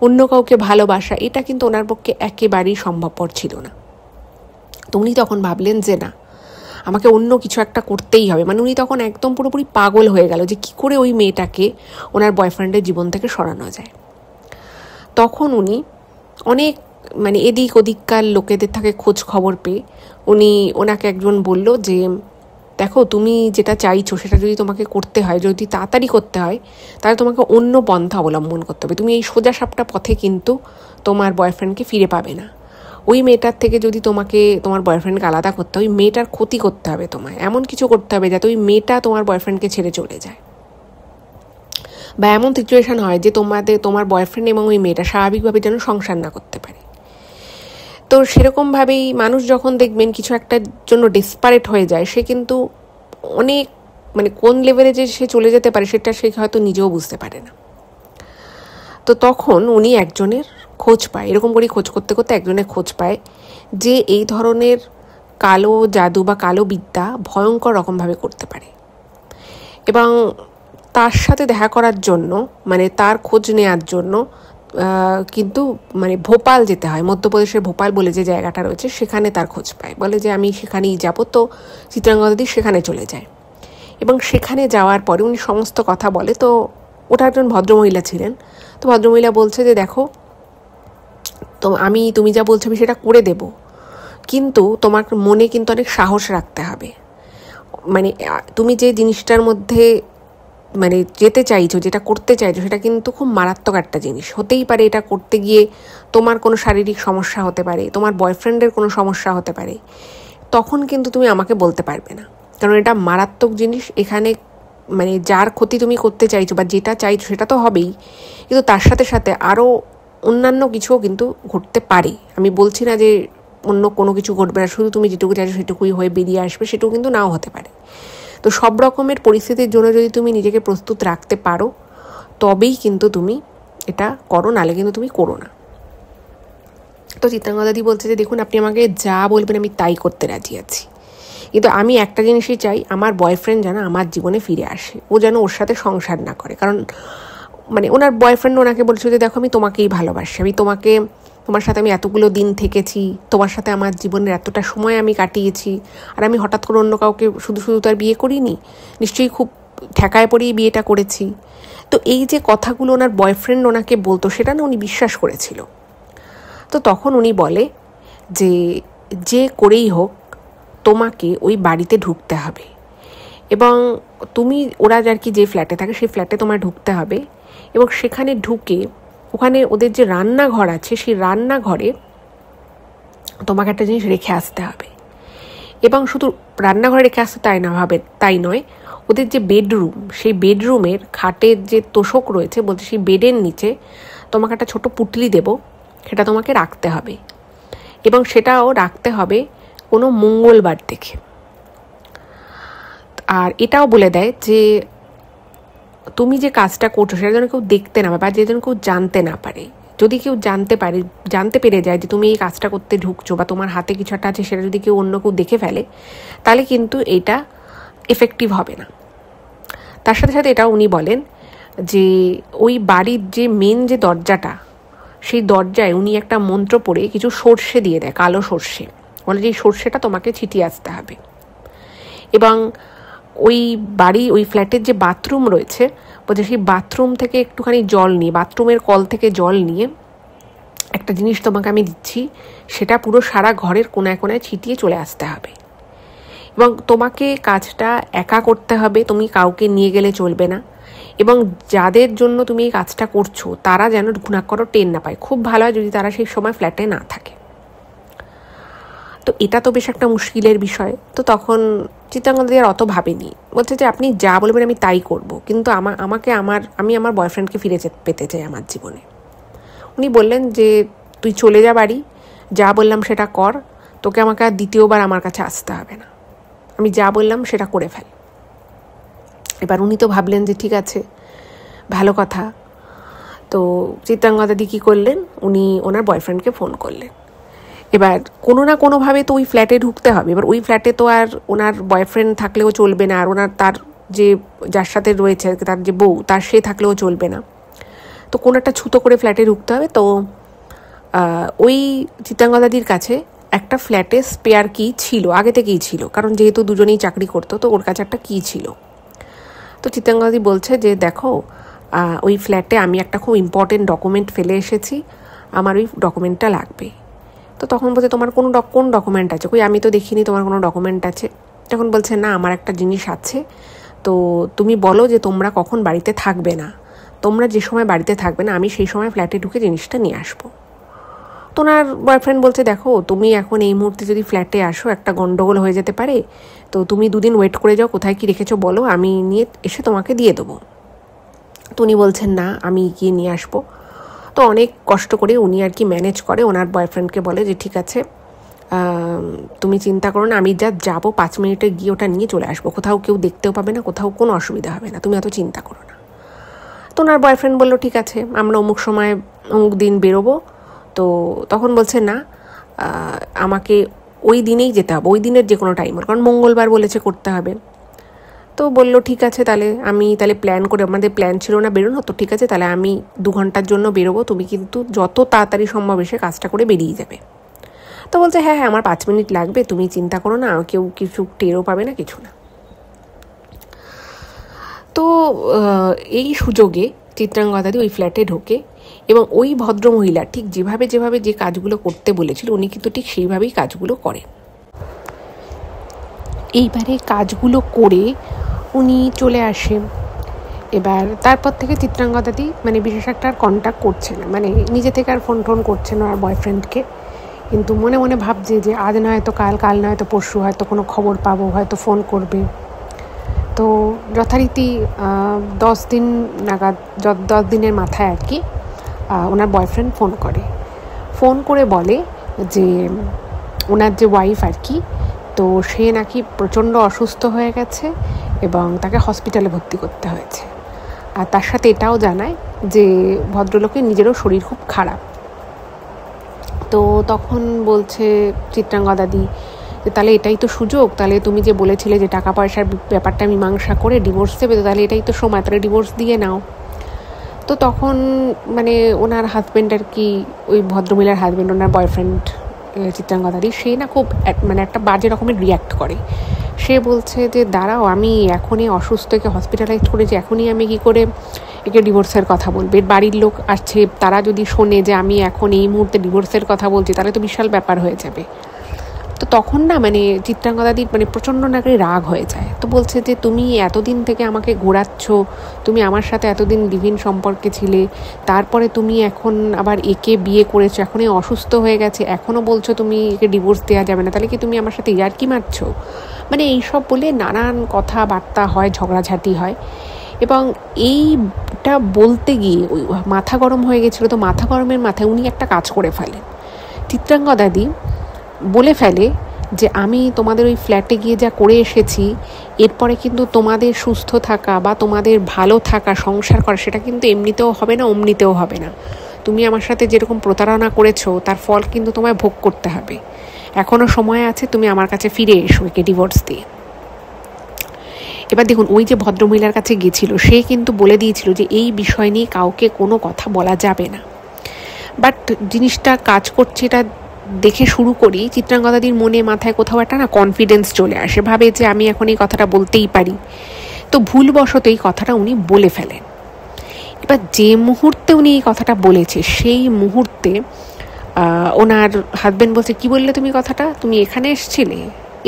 অন্য কাউকে ভালোবাসা, এটা কিন্তু ওনার পক্ষে একেবারেই সম্ভবপর ছিল না। তো উনি তখন ভাবলেন যে না, আমাকে অন্য কিছু একটা করতেই হবে। মানে উনি তখন একদম পুরোপুরি পাগল হয়ে গেল যে কী করে ওই মেয়েটাকে ওনার বয়ফ্রেন্ডের জীবন থেকে সরানো যায়। তখন উনি অনেক মানে এদিক ওদিককার লোকেদের থেকে খোঁজ খবর পেয়ে ওনাকে একজন বলল যে দেখো তুমি যেটা চাইছো সেটা যদি তোমাকে করতে হয়, যদি তাড়াতাড়ি করতে হয়, তাহলে তোমাকে অন্য পন্থা অবলম্বন করতে হবে। তুমি এই সোজা সাপটা পথে কিন্তু তোমার বয়ফ্রেন্ডকে ফিরে পাবে না। ওই মেয়েটার থেকে যদি তোমাকে তোমার বয়ফ্রেন্ডকে আলাদা করতে হয়, ওই মেয়েটার ক্ষতি করতে হবে, তোমায় এমন কিছু করতে হবে যাতে ওই মেয়েটা তোমার বয়ফ্রেন্ডকে ছেড়ে চলে যায়, বা এমন সিচুয়েশান হয় যে তোমার বয়ফ্রেন্ড এবং ওই মেয়েটা স্বাভাবিকভাবে যেন সংসার না করতে পারে। তো সেরকমভাবেই মানুষ যখন দেখবেন কিছু একটার জন্য ডেসপারেট হয়ে যায়, সে কিন্তু অনেক মানে কোন লেভেলে যে সে চলে যেতে পারে সেটা সে হয়তো নিজেও বুঝতে পারে না। তো তখন উনি একজনের খোঁজ পায়, এরকম করে খোঁজ করতে করতে একজনের খোঁজ পায় যে এই ধরনের কালো জাদু বা কালো বিদ্যা ভয়ঙ্কর রকমভাবে করতে পারে। এবং তার সাথে দেখা করার জন্য মানে তার খোঁজ নেওয়ার জন্য কিন্তু মানে ভোপাল যেতে হয়, মধ্যপ্রদেশের ভোপাল বলে যে জায়গাটা রয়েছে সেখানে তার খোঁজ পায়। বলে যে আমি সেখানেই যাব। তো চিত্রাঙ্গদাদি সেখানে চলে যায় এবং সেখানে যাওয়ার পরে উনি সমস্ত কথা বলে। তো ওটা একজন ভদ্রমহিলা ছিলেন। তো ভদ্রমহিলা বলছে যে দেখো তো তুমি যা বলছো আমি সেটা করে দেব, কিন্তু তোমার মনে কিন্তু অনেক সাহস রাখতে হবে, মানে তুমি যে জিনিসটার মধ্যে মানে যেতে চাইছো, যেটা করতে চাইছো, সেটা কিন্তু খুব মারাত্মক একটা জিনিস। হতেই পারে এটা করতে গিয়ে তোমার কোনো শারীরিক সমস্যা হতে পারে, তোমার বয়ফ্রেন্ডের কোনো সমস্যা হতে পারে, তখন কিন্তু তুমি আমাকে বলতে পারবে না, কারণ এটা মারাত্মক জিনিস। এখানে মানে যার ক্ষতি তুমি করতে চাইছো বা যেটা চাইছো সেটা তো হবেই, কিন্তু তার সাথে সাথে আরও অন্যান্য কিছুও কিন্তু ঘটতে পারে। আমি বলছি না যে অন্য কোনো কিছু ঘটবে না, শুধু তুমি যেটুকু চাইছো সেটুকুই হয়ে বেরিয়ে আসবে, সেটুকু কিন্তু নাও হতে পারে। তো সব রকমের পরিস্থিতির জন্য যদি তুমি নিজেকে প্রস্তুত রাখতে পারো তবেই কিন্তু তুমি এটা করো, নাহলে কিন্তু তুমি করো না। তো চিত্রাঙ্গদাদি বলছে যে দেখুন, আপনি আমাকে যা বলবেন আমি তাই করতে রাজি আছি, কিন্তু আমি একটা জিনিসই চাই, আমার বয়ফ্রেন্ড যেন আমার জীবনে ফিরে আসে, ও যেন ওর সাথে সংসার না করে। কারণ মানে ওনার বয়ফ্রেন্ড ওনাকে বলছে যে দেখো আমি তোমাকেই ভালোবাসি, তোমার সাথে আমি এতগুলো দিন থেকেছি, তোমার সাথে আমার জীবনের এতটা সময় আমি কাটিয়েছি, আর আমি হঠাৎ করে অন্য কাউকে শুধু শুধু তো আর বিয়ে করিনি, নিশ্চয়ই খুব ঠেকায় পড়েই বিয়েটা করেছি। তো এই যে কথাগুলো ওনার বয়ফ্রেন্ড ওনাকে বলতো, সেটা না উনি বিশ্বাস করেছিল। তো তখন উনি বলে যে করেই হোক তোমাকে ওই বাড়িতে ঢুকতে হবে, এবং তুমি ওরা আর কি যে ফ্ল্যাটে থাকে সেই ফ্ল্যাটে তোমায় ঢুকতে হবে, এবং সেখানে ঢুকে ওখানে ওদের যে রান্নাঘর আছে সেই রান্নাঘরে তোমাকে একটা জিনিস রেখে আসতে হবে। এবং শুধু রান্নাঘরে রেখে আসতে তাই নয়, ওদের যে বেডরুম, সেই বেডরুমের খাটের যে তোষক রয়েছে, বলতে সেই বেডের নিচে তোমাকে একটা ছোট পুটলি দেব, সেটা তোমাকে রাখতে হবে, এবং সেটাও রাখতে হবে কোনো মঙ্গলবার দেখে। আর এটাও বলে দেয় যে তুমি যে কাজটা করছো সেটা যেন কেউ দেখতে না পারে, বা যে যেন কেউ জানতে না পারে। যদি কেউ জানতে পেরে যায় যে তুমি এই কাজটা করতে ঢুকছো বা তোমার হাতে কিছু একটা আছে, সেটা যদি অন্য কেউ দেখে ফেলে, তাহলে কিন্তু এটা এফেক্টিভ হবে না। তার সাথে সাথে এটাও উনি বলেন যে ওই বাড়ির যে মেন যে দরজাটা, সেই দরজায় উনি একটা মন্ত্র পড়ে কিছু সর্ষে দিয়ে দেয়, কালো সর্ষে, বলে যে এই সর্ষেটা তোমাকে ছিটিয়ে আসতে হবে। এবং ওই ফ্ল্যাটের যে বাথরুম রয়েছে, বলছে সেই বাথরুম থেকে একটুখানি জল নিয়ে, বাথরুমের কল থেকে জল নিয়ে একটা জিনিস তোমাকে আমি দিচ্ছি, সেটা পুরো সারা ঘরের কোনায় কোনায় ছিটিয়ে চলে আসতে হবে। এবং তোমাকে কাজটা একা করতে হবে, তুমি কাউকে নিয়ে গেলে চলবে না, এবং যাদের জন্য তুমি এই কাজটা করছো তারা যেন ঘুণাক্ষরও টের না পায়। খুব ভালো হয় যদি তারা সেই সময় ফ্ল্যাটে না থাকে। তো এটা তো বেশ একটা মুশকিলের বিষয়। তো তখন চিত্রাঙ্গদাদি আর অত ভাবেনি, বলছে যে আপনি যা বলবেন আমি তাই করব, কিন্তু আমি আমার বয়ফ্রেন্ডকে ফিরে পেতে চাই আমার জীবনে। উনি বললেন যে তুই চলে যা বাড়ি, যা বললাম সেটা কর, তোকে আমাকে আর দ্বিতীয়বার আমার কাছে আসতে হবে না, আমি যা বললাম সেটা করে ফেল। এবার উনি তো ভাবলেন যে ঠিক আছে, ভালো কথা। তো চিত্রাঙ্গদাদি কী করলেন, উনি ওনার বয়ফ্রেন্ডকে ফোন করলেন। এবার কোনো না কোনোভাবে তো ওই ফ্ল্যাটে ঢুকতে হবে। এবার ওই ফ্ল্যাটে তো আর ওনার বয়ফ্রেন্ড থাকলেও চলবে না, আর তার যে যার সাথে রয়েছে তার যে বউ, তার সে থাকলেও চলবে না। তো কোনো একটা ছুতো করে ফ্ল্যাটে ঢুকতে হবে। তো ওই চিত্রাঙ্গদাদির কাছে একটা ফ্ল্যাটে স্পেয়ার কি ছিল, আগে থেকেই ছিল, কারণ যেহেতু দুজনেই চাকরি করতো, তো ওর কাছে একটা কি ছিল। তো চিত্রাঙ্গদাদি বলছে যে দেখো, ওই ফ্ল্যাটে আমি একটা খুব ইম্পর্টেন্ট ডকুমেন্ট ফেলে এসেছি, আমার ওই ডকুমেন্টটা লাগবে। তো তখন বলছে তোমার কোন ডকুমেন্ট আছে, কই আমি তো দেখিনি তোমার কোনো ডকুমেন্ট আছে। তখন বলছে না, আমার একটা জিনিস আছে, তো তুমি বলো যে তোমরা কখন বাড়িতে থাকবে না, তোমরা যে সময় বাড়িতে থাকবে না আমি সেই সময় ফ্ল্যাটে ঢুকে জিনিসটা নিয়ে আসবো। তো ওনার বয়ফ্রেন্ড বলছে দেখো, তুমি এখন এই মুহূর্তে যদি ফ্ল্যাটে আসো একটা গন্ডগোল হয়ে যেতে পারে, তো তুমি 2 দিন ওয়েট করে যাও, কোথায় কী রেখেছো বলো, আমি নিয়ে এসে তোমাকে দিয়ে দেবো। তো উনি বলছেন না, আমি গিয়ে নিয়ে আসবো। তো অনেক কষ্ট করে উনি আর কি ম্যানেজ করে, ওনার বয়ফ্রেন্ডকে বলে যে ঠিক আছে, তুমি চিন্তা করো না, আমি যাবো 5 মিনিটে গিয়ে ওটা নিয়ে চলে আসবো, কোথাও কেউ দেখতেও পাবে না, কোথাও কোনো অসুবিধা হবে না, তুমি অত চিন্তা করো না। তো ওনার বয়ফ্রেন্ড বললো ঠিক আছে, আমরা অমুক সময় অমুক দিন বেরোবো। তো তখন বলছে না, আমাকে ওই দিনেই যেতে হবে, ওই দিনের যে কোনো টাইম, কারণ মঙ্গলবার বলেছে করতে হবে। তো বললো ঠিক আছে, আমি প্ল্যান করে, আমাদের প্ল্যান ছিল না বেরোনো, তো ঠিক আছে তাহলে আমি 2 ঘন্টার জন্য বেরোবো, তুমি কিন্তু যত তাড়াতাড়ি সম্ভব এসে কাজটা করে বেরিয়ে যাবে। তো বলছে হ্যাঁ আমার 5 মিনিট লাগবে, তুমি চিন্তা করো না, কেউ কিছু টেরও পাবে না, কিছু না। তো এই সুযোগে চিত্রাঙ্গদাদি ওই ফ্ল্যাটে ঢোকে, এবং ওই ভদ্রমহিলা ঠিক যেভাবে যে কাজগুলো করতে বলেছিল উনি কিন্তু ঠিক সেইভাবেই কাজগুলো করেন। এইবারে কাজগুলো করে উনি চলে আসে। এবার তারপর থেকে চিত্রাঙ্গদাদি মানে বিশেষ একটা আর কন্ট্যাক্ট করছে না, মানে নিজে থেকে আর ফোন করছে না আর বয়ফ্রেন্ডকে, কিন্তু মনে মনে ভাবছে যে আজ না হয়তো কাল, কাল না হয়তো পরশু হয়তো কোনো খবর পাবো, হয়তো ফোন করবে। তো যথারীতি 10 দিন নাগাদ, 10 দিনের মাথায় আর কি ওনার বয়ফ্রেন্ড ফোন করে বলে যে ওনার যে ওয়াইফ আর কি, তো সে নাকি প্রচণ্ড অসুস্থ হয়ে গেছে এবং তাকে হসপিটালে ভর্তি করতে হয়েছে। আর তার সাথে এটাও জানায় যে ভদ্রলোকের নিজেরও শরীর খুব খারাপ। তো তখন বলছে চিত্রাঙ্গদাদি যে তাহলে এটাই তো সুযোগ, তাহলে তুমি যে বলেছিলে যে টাকা পয়সার ব্যাপারটা মীমাংসা করে ডিভোর্স দেবে, তো তাহলে এটাই তো সময়, তাহলে ডিভোর্স দিয়ে নাও। তো তখন মানে ওনার হাজব্যান্ড আর কি, ওই ভদ্রমহিলার হাজব্যান্ড, ওনার বয়ফ্রেন্ড চিত্রাঙ্গদাদি, সে না খুব মানে একটা বাজে রকমের রিয়্যাক্ট করে। সে বলছে যে দাঁড়াও, আমি এখনই অসুস্থ, একে হসপিটালাইজ করেছি, এখনই আমি কী করে একে ডিভোর্সের কথা বলবে? এর বাড়ির লোক আসছে, তারা যদি শোনে যে আমি এখন এই মুহূর্তে ডিভোর্সের কথা বলছি, তাহলে তো বিশাল ব্যাপার হয়ে যাবে। তো তখন না মানে চিত্রাঙ্গদাদির মানে প্রচণ্ড নাকি রাগ হয়ে যায়। তো বলছে যে তুমি এতদিন থেকে আমাকে ঘোরাচ্ছ, তুমি আমার সাথে এতদিন লিভ-ইন সম্পর্কে ছিলে, তারপরে তুমি এখন আবার একে বিয়ে করেছো, এখনই অসুস্থ হয়ে গেছে, এখনও বলছো তুমি একে ডিভোর্স দেওয়া যাবে না, তাহলে কি তুমি আমার সাথে ইয়ার্কি মারছো? মানে এইসব বলে নানান কথাবার্তা হয়, ঝগড়াঝাটি হয়। এবং এইটা বলতে গিয়ে ওই মাথা গরম হয়ে গেছিলো। তো মাথা গরমের মাথায় উনি একটা কাজ করে ফেলেন। চিত্রাঙ্গদাদি বলে ফেলে যে আমি তোমাদের ওই ফ্ল্যাটে গিয়ে যা করে এসেছি, এরপরে কিন্তু তোমাদের সুস্থ থাকা বা তোমাদের ভালো থাকা, সংসার করা, সেটা কিন্তু এমনিতেও হবে না, অমনিতেও হবে না। তুমি আমার সাথে যেরকম প্রতারণা করেছো, তার ফল কিন্তু তোমায় ভোগ করতে হবে। এখনও সময় আছে, তুমি আমার কাছে ফিরে এসো একে ডিভোর্স দিয়ে। এবার দেখুন, ওই যে ভদ্রমহিলার কাছে গেছিল, সে কিন্তু বলে দিয়েছিল যে এই বিষয় নিয়ে কাউকে কোনো কথা বলা যাবে না। বাট জিনিসটা কাজ করছে এটা দেখে শুরু করি চিত্রাঙ্গদাদির মনে মাথায় কোথাও একটা না কনফিডেন্স চলে আসে, ভাবে যে আমি এখন এই কথাটা বলতেই পারি। তো ভুলবশত এই কথাটা উনি বলে ফেলেন। এবার যে মুহূর্তে উনি এই কথাটা বলেছে, সেই মুহূর্তে ওনার হাজব্যান্ড বলছে, কি বললে তুমি কথাটা, তুমি এখানে এসছিলে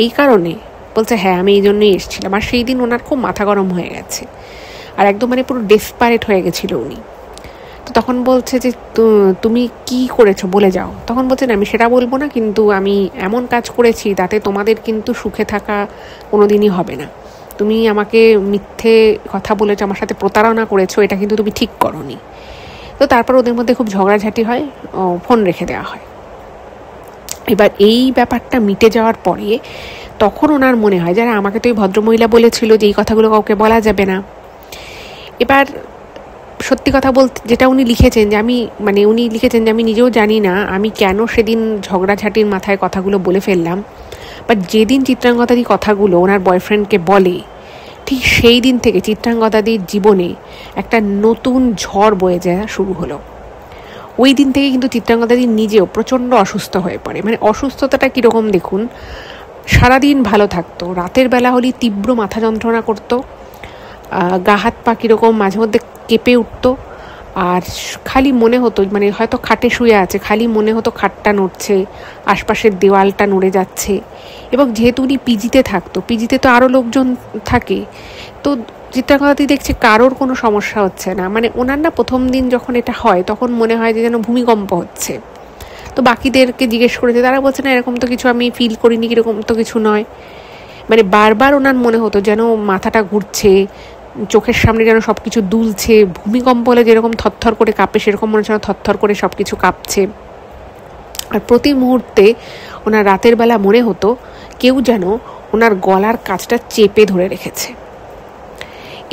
এই কারণে? বলছে হ্যাঁ, আমি এই জন্যই এসেছিলাম। আর সেই দিন ওনার খুব মাথা গরম হয়ে গেছে, আর একদম মানে পুরো ডেসপারেট হয়ে গেছিল উনি। তো তখন বলছে যে তুমি কি করেছো বলে যাও। তখন বলছে না, আমি সেটা বলবো না, কিন্তু আমি এমন কাজ করেছি তাতে তোমাদের কিন্তু সুখে থাকা কোনো দিনই হবে না। তুমি আমাকে মিথ্যে কথা বলেছো, আমার সাথে প্রতারণা করেছো, এটা কিন্তু তুমি ঠিক করোনি। তো তারপর ওদের মধ্যে খুব ঝগড়াঝাটি হয়, ফোন রেখে দেওয়া হয়। এবার এই ব্যাপারটা মিটে যাওয়ার পরে তখন ওনার মনে হয়, যারা আমাকে তো এই ভদ্রমহিলা বলেছিল যে এই কথাগুলো কাউকে বলা যাবে না। এবার সত্যি কথা বলতে যেটা উনি লিখেছেন, যে উনি লিখেছেন যে আমি নিজেও জানি না আমি কেন সেদিন ঝগড়াঝাটির মাথায় কথাগুলো বলে ফেললাম। বাট যেদিন চিত্রাঙ্গদাদি কথাগুলো ওনার বয়ফ্রেন্ডকে বলে, ঠিক সেই দিন থেকে চিত্রাঙ্গদাদির জীবনে একটা নতুন ঝড় বয়ে যাওয়া শুরু হলো। ওই দিন থেকে কিন্তু চিত্রাঙ্গদাদি নিজেও প্রচণ্ড অসুস্থ হয়ে পড়ে। মানে অসুস্থতাটা কীরকম দেখুন, সারাদিন ভালো থাকতো, রাতের বেলা হলেই তীব্র মাথা যন্ত্রণা করতো, গা হাত পা কীরকম মাঝে মধ্যে কেঁপে উঠতো, আর খালি মনে হতো মানে হয়তো খাটে শুয়ে আছে, খালি মনে হতো খাটটা নড়ছে, আশপাশের দেওয়ালটা নড়ে যাচ্ছে। এবং যেহেতু উনি পিজিতে থাকতো, পিজিতে তো আরও লোকজন থাকে, তো চিত্রাঙ্গদাদি দেখছে কারোর কোনো সমস্যা হচ্ছে না। মানে ওনার না প্রথম দিন যখন এটা হয় তখন মনে হয় যে যেন ভূমিকম্প হচ্ছে। তো বাকিদেরকে জিজ্ঞেস করেছে, তারা বলছে না এরকম তো কিছু আমি ফিল করিনি, কীরকম তো কিছু নয়। মানে বারবার ওনার মনে হতো যেন মাথাটা ঘুরছে, চোখের সামনে যেন সব কিছু দুলছে, ভূমিকম্প হলে যেরকম থরথর করে কাঁপে সেরকম মনে হচ্ছে থরথর করে সব কিছু কাঁপছে। আর প্রতি মুহূর্তে ওনার রাতের বেলা মনে হতো কেউ যেন ওনার গলার কাছটা চেপে ধরে রেখেছে।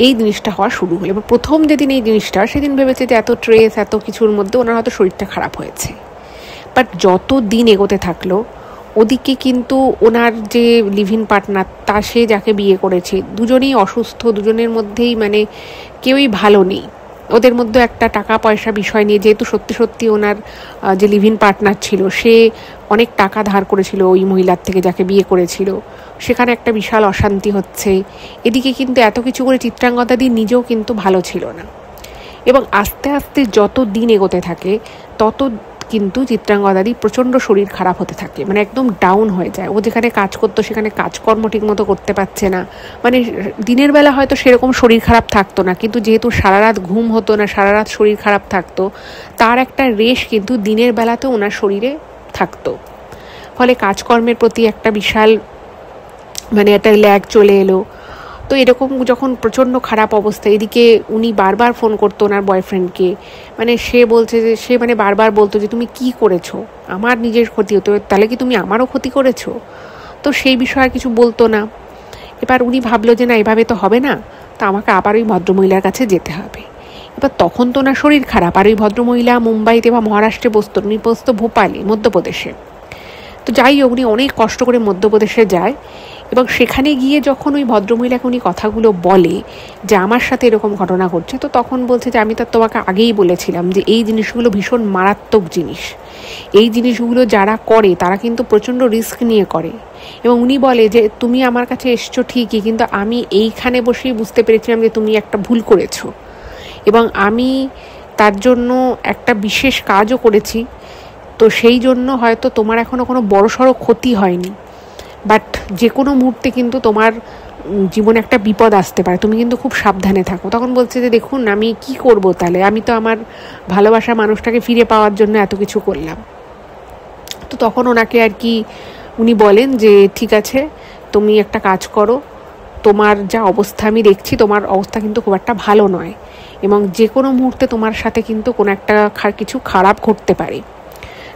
এই জিনিসটা হওয়া শুরু হলো। এবার প্রথম যেদিন এই জিনিসটা, সেদিন ভেবেছে যে এত ট্রেস, এত কিছুর মধ্যে ওনার হয়তো শরীরটা খারাপ হয়েছে। বাট যত দিন এগোতে থাকলো, ওদিকে কিন্তু ওনার যে লিভ-ইন পার্টনার, সে যাকে বিয়ে করেছে, দুজনেই অসুস্থ, দুজনের মধ্যেই মানে কেউই ভালো নেই। ওদের মধ্যে একটা টাকা পয়সা বিষয় নিয়ে, যেহেতু সত্যি সত্যি ওনার যে লিভ-ইন পার্টনার ছিল সে অনেক টাকা ধার করেছিল ওই মহিলার থেকে যাকে বিয়ে করেছিল, সেখানে একটা বিশাল অশান্তি হচ্ছে। এদিকে কিন্তু এত কিছু করে চিত্রাঙ্গদাদি নিজেও কিন্তু ভালো ছিল না। এবং আস্তে আস্তে যত দিন এগোতে থাকে তত কিন্তু চিত্রাঙ্গদাদি প্রচণ্ড শরীর খারাপ হতে থাকে, মানে একদম ডাউন হয়ে যায়। ও যেখানে কাজ করতো সেখানে কাজকর্ম ঠিক মতো করতে পারছে না। মানে দিনের বেলা হয়তো সেরকম শরীর খারাপ থাকতো না, কিন্তু যেহেতু সারা রাত ঘুম হতো না, সারা রাত শরীর খারাপ থাকতো, তার একটা রেশ কিন্তু দিনের বেলাতেও ওনার শরীরে থাকতো। ফলে কাজকর্মের প্রতি একটা বিশাল মানে একটা ল্যাগ চলে এলো। তো এরকম যখন প্রচণ্ড খারাপ অবস্থা, এদিকে উনি বারবার ফোন করতো ওনার বয়ফ্রেন্ডকে, মানে সে বলছে যে সে মানে বারবার বলতো যে তুমি কি করেছো, আমার নিজের ক্ষতি হতো, তাহলে কি তুমি আমারও ক্ষতি করেছো? তো সেই বিষয়ে কিছু বলতো না। এবার উনি ভাবলো যে না, এভাবে তো হবে না, তো আমাকে আবার ওই ভদ্রমহিলার কাছে যেতে হবে। এবার তখন তো ওনার শরীর খারাপ, আর ওই ভদ্রমহিলা মুম্বাইতে বা মহারাষ্ট্রে বসতো, উনি বসতো ভোপালে, মধ্যপ্রদেশে। তো যাই হোক, উনি অনেক কষ্ট করে মধ্যপ্রদেশে যায় এবং সেখানে গিয়ে যখন ওই ভদ্রমহিলাকে উনি কথাগুলো বলে যে আমার সাথে এরকম ঘটনা ঘটছে, তো তখন বলছে যে আমি তো তোমাকে আগেই বলেছিলাম যে এই জিনিসগুলো ভীষণ মারাত্মক জিনিস, এই জিনিসগুলো যারা করে তারা কিন্তু প্রচণ্ড রিস্ক নিয়ে করে। এবং উনি বলে যে তুমি আমার কাছে এসছো ঠিকই, কিন্তু আমি এইখানে বসেই বুঝতে পেরেছিলাম যে তুমি একটা ভুল করেছো, এবং আমি তার জন্য একটা বিশেষ কাজও করেছি। তো সেই জন্য হয়তো তোমার এখনও কোনো বড়সড় ক্ষতি হয়নি, বাট যে কোনো মুহূর্তে কিন্তু তোমার জীবনে একটা বিপদ আসতে পারে, তুমি কিন্তু খুব সাবধানে থাকো। তখন বলছে যে দেখুন আমি কি করব, তাহলে আমি তো আমার ভালোবাসা মানুষটাকে ফিরে পাওয়ার জন্য এত কিছু করলাম। তো তখন ওনাকে আর কি উনি বলেন যে ঠিক আছে, তুমি একটা কাজ করো, তোমার যা অবস্থা আমি দেখছি তোমার অবস্থা কিন্তু খুব একটা ভালো নয়, এবং যে কোনো মুহূর্তে তোমার সাথে কিন্তু কোনো একটা কিছু খারাপ ঘটতে পারে।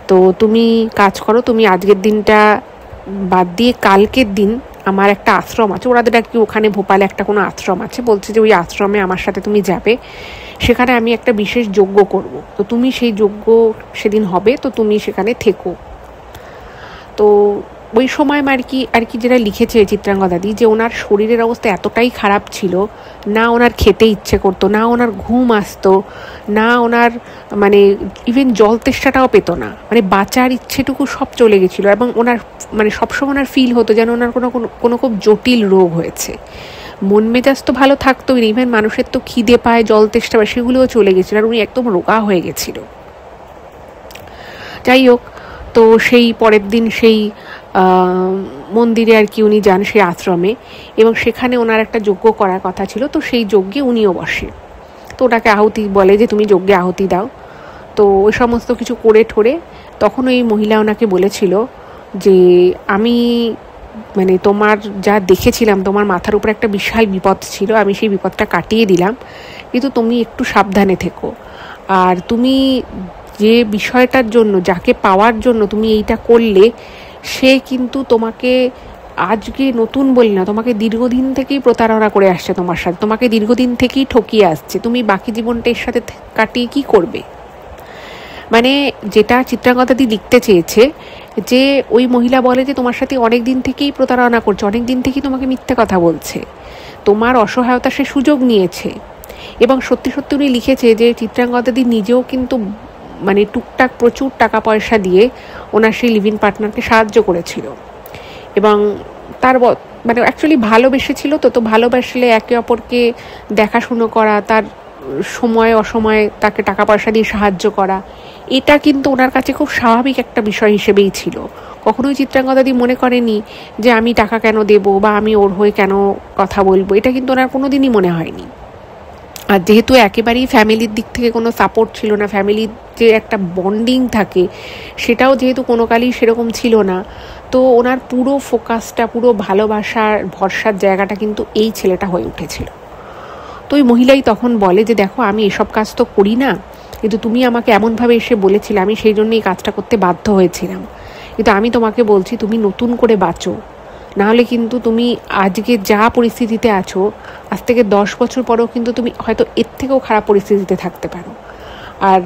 তো তুমি কাজ করো, তুমি আজকের দিনটা বাদ দিয়ে কালকের দিন আমার একটা আশ্রম আছে, ওনাদের আর কি ওখানে ভোপালে একটা কোনো আশ্রম আছে, বলছে যে ওই আশ্রমে আমার সাথে তুমি যাবে, সেখানে আমি একটা বিশেষ যজ্ঞ করব, তো তুমি সেই যজ্ঞ সেদিন হবে, তো তুমি সেখানে থেকো। তো ওই সময় আর কি যেটা লিখেছে চিত্রাঙ্গদাদি, যে ওনার শরীরের অবস্থা এতটাই খারাপ ছিল, না ওনার খেতে ইচ্ছে করতো, না ওনার ঘুম আসতো, না ওনার মানে ইভেন জল তেষ্টাটাও পেতো না, মানে বাঁচার ইচ্ছেটুকু সব চলে গেছিলো। এবং ওনার মানে সবসময় ওনার ফিল হতো যেন ওনার কোনো খুব জটিল রোগ হয়েছে। মন মেজাজ তো ভালো থাকতোই না, ইভেন মানুষের তো খিদে পায়, জল তেষ্টা পায়, সেগুলোও চলে গেছিলো, আর উনি একদম রোগা হয়ে গেছিলো। যাই হোক, তো সেই পরের দিন সেই মন্দিরে আর কি উনি যান, সেই আশ্রমে, এবং সেখানে ওনার একটা যজ্ঞ করার কথা ছিল, তো সেই যজ্ঞে উনিও বসে। তো ওটাকে আহুতি বলে যে তুমি যজ্ঞে আহুতি দাও। তো ওই সমস্ত কিছু করে ঠোরে তখন ওই মহিলা ওনাকে বলেছিল যে আমি মানে তোমার যা দেখেছিলাম, তোমার মাথার উপর একটা বিশাল বিপদ ছিল, আমি সেই বিপদটা কাটিয়ে দিলাম, কিন্তু তুমি একটু সাবধানে থেকো, আর তুমি যে বিষয়টার জন্য, যাকে পাওয়ার জন্য তুমি এইটা করলে, সে কিন্তু তোমাকে আজকে নতুন বলি না, তোমাকে দীর্ঘদিন থেকেই প্রতারণা করে আসছে তোমার সাথে, তোমাকে দীর্ঘদিন থেকেই ঠকিয়ে আসছে, তুমি বাকি জীবনটা এর সাথে কাটিয়ে কি করবে। মানে যেটা চিত্রাঙ্গদাদি লিখতে চেয়েছে, যে ওই মহিলা বলে যে তোমার সাথে অনেক দিন থেকেই প্রতারণা করছে, অনেক দিন থেকেই তোমাকে মিথ্যে কথা বলছে, তোমার অসহায়তা সে সুযোগ নিয়েছে। এবং সত্যি সত্যি উনি লিখেছে যে চিত্রাঙ্গদাদি নিজেও কিন্তু মানে টুকটাক প্রচুর টাকা পয়সা দিয়ে ওনার সেই লিভ ইন পার্টনারকে সাহায্য করেছিল, এবং তার মানে অ্যাকচুয়ালি ভালোবেসেছিল। তো ভালোবাসলে একে অপরকে দেখাশুনো করা, তার সময় অসময়ে তাকে টাকা পয়সা দিয়ে সাহায্য করা, এটা কিন্তু ওনার কাছে খুব স্বাভাবিক একটা বিষয় হিসেবেই ছিল। কখনোই চিত্রাঙ্গদাদি মনে করেনি যে আমি টাকা কেন দেব বা আমি ওর হয়ে কেন কথা বলবো, এটা কিন্তু ওনার কোনো দিনই মনে হয়নি। আর যেহেতু একেবারেই ফ্যামিলির দিক থেকে কোনো সাপোর্ট ছিল না, ফ্যামিলির যে একটা বন্ডিং থাকে সেটাও যেহেতু কোনো কালই সেরকম ছিল না, তো ওনার পুরো ফোকাসটা, পুরো ভালোবাসার ভরসার জায়গাটা কিন্তু এই ছেলেটা হয়ে উঠেছিল। তো ওই মহিলাই তখন বলে যে দেখো আমি এসব কাজ তো করি না, কিন্তু তুমি আমাকে এমনভাবে এসে বলেছিলে, আমি সেই জন্য এই কাজটা করতে বাধ্য হয়েছিলাম, কিন্তু আমি তোমাকে বলছি তুমি নতুন করে বাঁচো, নাহলে কিন্তু তুমি আজকে যা পরিস্থিতিতে আছো, আজ থেকে 10 বছর পরেও কিন্তু তুমি হয়তো এর থেকেও খারাপ পরিস্থিতিতে থাকতে পারো। আর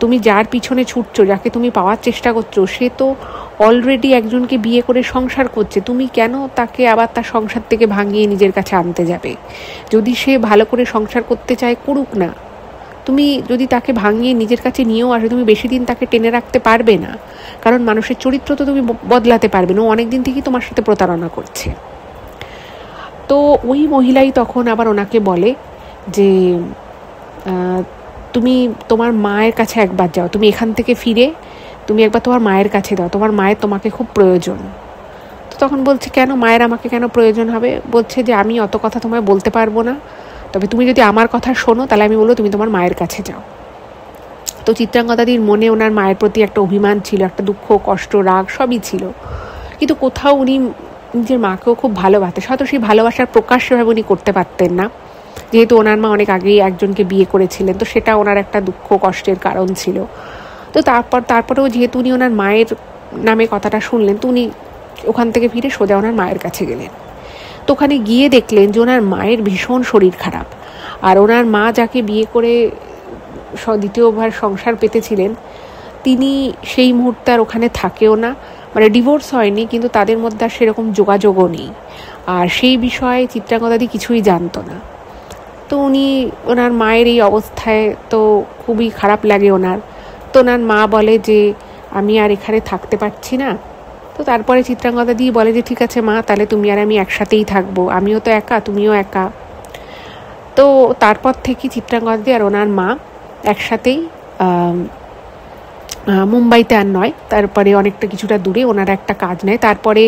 তুমি যার পিছনে ছুটছো, যাকে তুমি পাওয়ার চেষ্টা করছো, সে তো অলরেডি একজনকে বিয়ে করে সংসার করছে, তুমি কেন তাকে আবার তার সংসার থেকে ভাঙিয়ে নিজের কাছে আনতে যাবে? যদি সে ভালো করে সংসার করতে চায়, করুক না, তুমি যদি তাকে ভাঙিয়ে নিজের কাছে নিয়েও আসো, তুমি বেশি দিন তাকে টেনে রাখতে পারবে না, কারণ মানুষের চরিত্র তো তুমি বদলাতে পারবে না, ও অনেক দিন থেকেই তোমার সাথে প্রতারণা করছে। তো ওই মহিলাই তখন আবার ওনাকে বলে যে তুমি তোমার মায়ের কাছে একবার যাও, তুমি এখান থেকে ফিরে তুমি একবার তোমার মায়ের কাছে দাও, তোমার মায়ের তোমাকে খুব প্রয়োজন। তো তখন বলছে, কেন মায়ের আমাকে কেন প্রয়োজন হবে? বলছে যে আমি অত কথা তোমায় বলতে পারবো না, তবে তুমি যদি আমার কথা শোনো তাহলে আমি বলবো তুমি তোমার মায়ের কাছে যাও। তো চিত্রাঙ্গদাদির মনে ওনার মায়ের প্রতি একটা অভিমান ছিল, একটা দুঃখ, কষ্ট, রাগ সবই ছিল, কিন্তু কোথাও উনি নিজের মাকেও খুব ভালোবাসতেন। হয়তো সেই ভালোবাসার প্রকাশ সেভাবে উনি করতে পারতেন না, যেহেতু ওনার মা অনেক আগেই একজনকে বিয়ে করেছিলেন, তো সেটা ওনার একটা দুঃখ কষ্টের কারণ ছিল। তো তারপরেও যেহেতু উনি ওনার মায়ের নামে কথাটা শুনলেন, তো উনি ওখান থেকে ফিরে সোজা ওনার মায়ের কাছে গেলেন। তো ওখানে গিয়ে দেখলেন যে ওনার মায়ের ভীষণ শরীর খারাপ, আর ওনার মা যাকে বিয়ে করে দ্বিতীয়বার সংসার পেতেছিলেন তিনি সেই মুহূর্তে আর ওখানে থাকেও না, মানে ডিভোর্স হয়নি, কিন্তু তাদের মধ্যে আর সেরকম যোগাযোগও নেই। আর সেই বিষয়ে চিত্রাঙ্গদাদি কিছুই জানতো না। তো উনি ওনার মায়ের এই অবস্থায় তো খুবই খারাপ লাগে ওনার। তো ওনার মা বলে যে আমি আর এখানে থাকতে পারছি না। তো তারপরে চিত্রাঙ্গদাদি বলে যে ঠিক আছে মা, তাহলে তুমি আর আমি একসাথেই থাকবো, আমিও তো একা তুমিও একা। তো তারপর থেকে চিত্রাঙ্গদাদি আর ওনার মা একসাথেই মুম্বাইতে আর নয়, তারপরে অনেকটা কিছুটা দূরে ওনারা একটা কাজ নেয়। তারপরে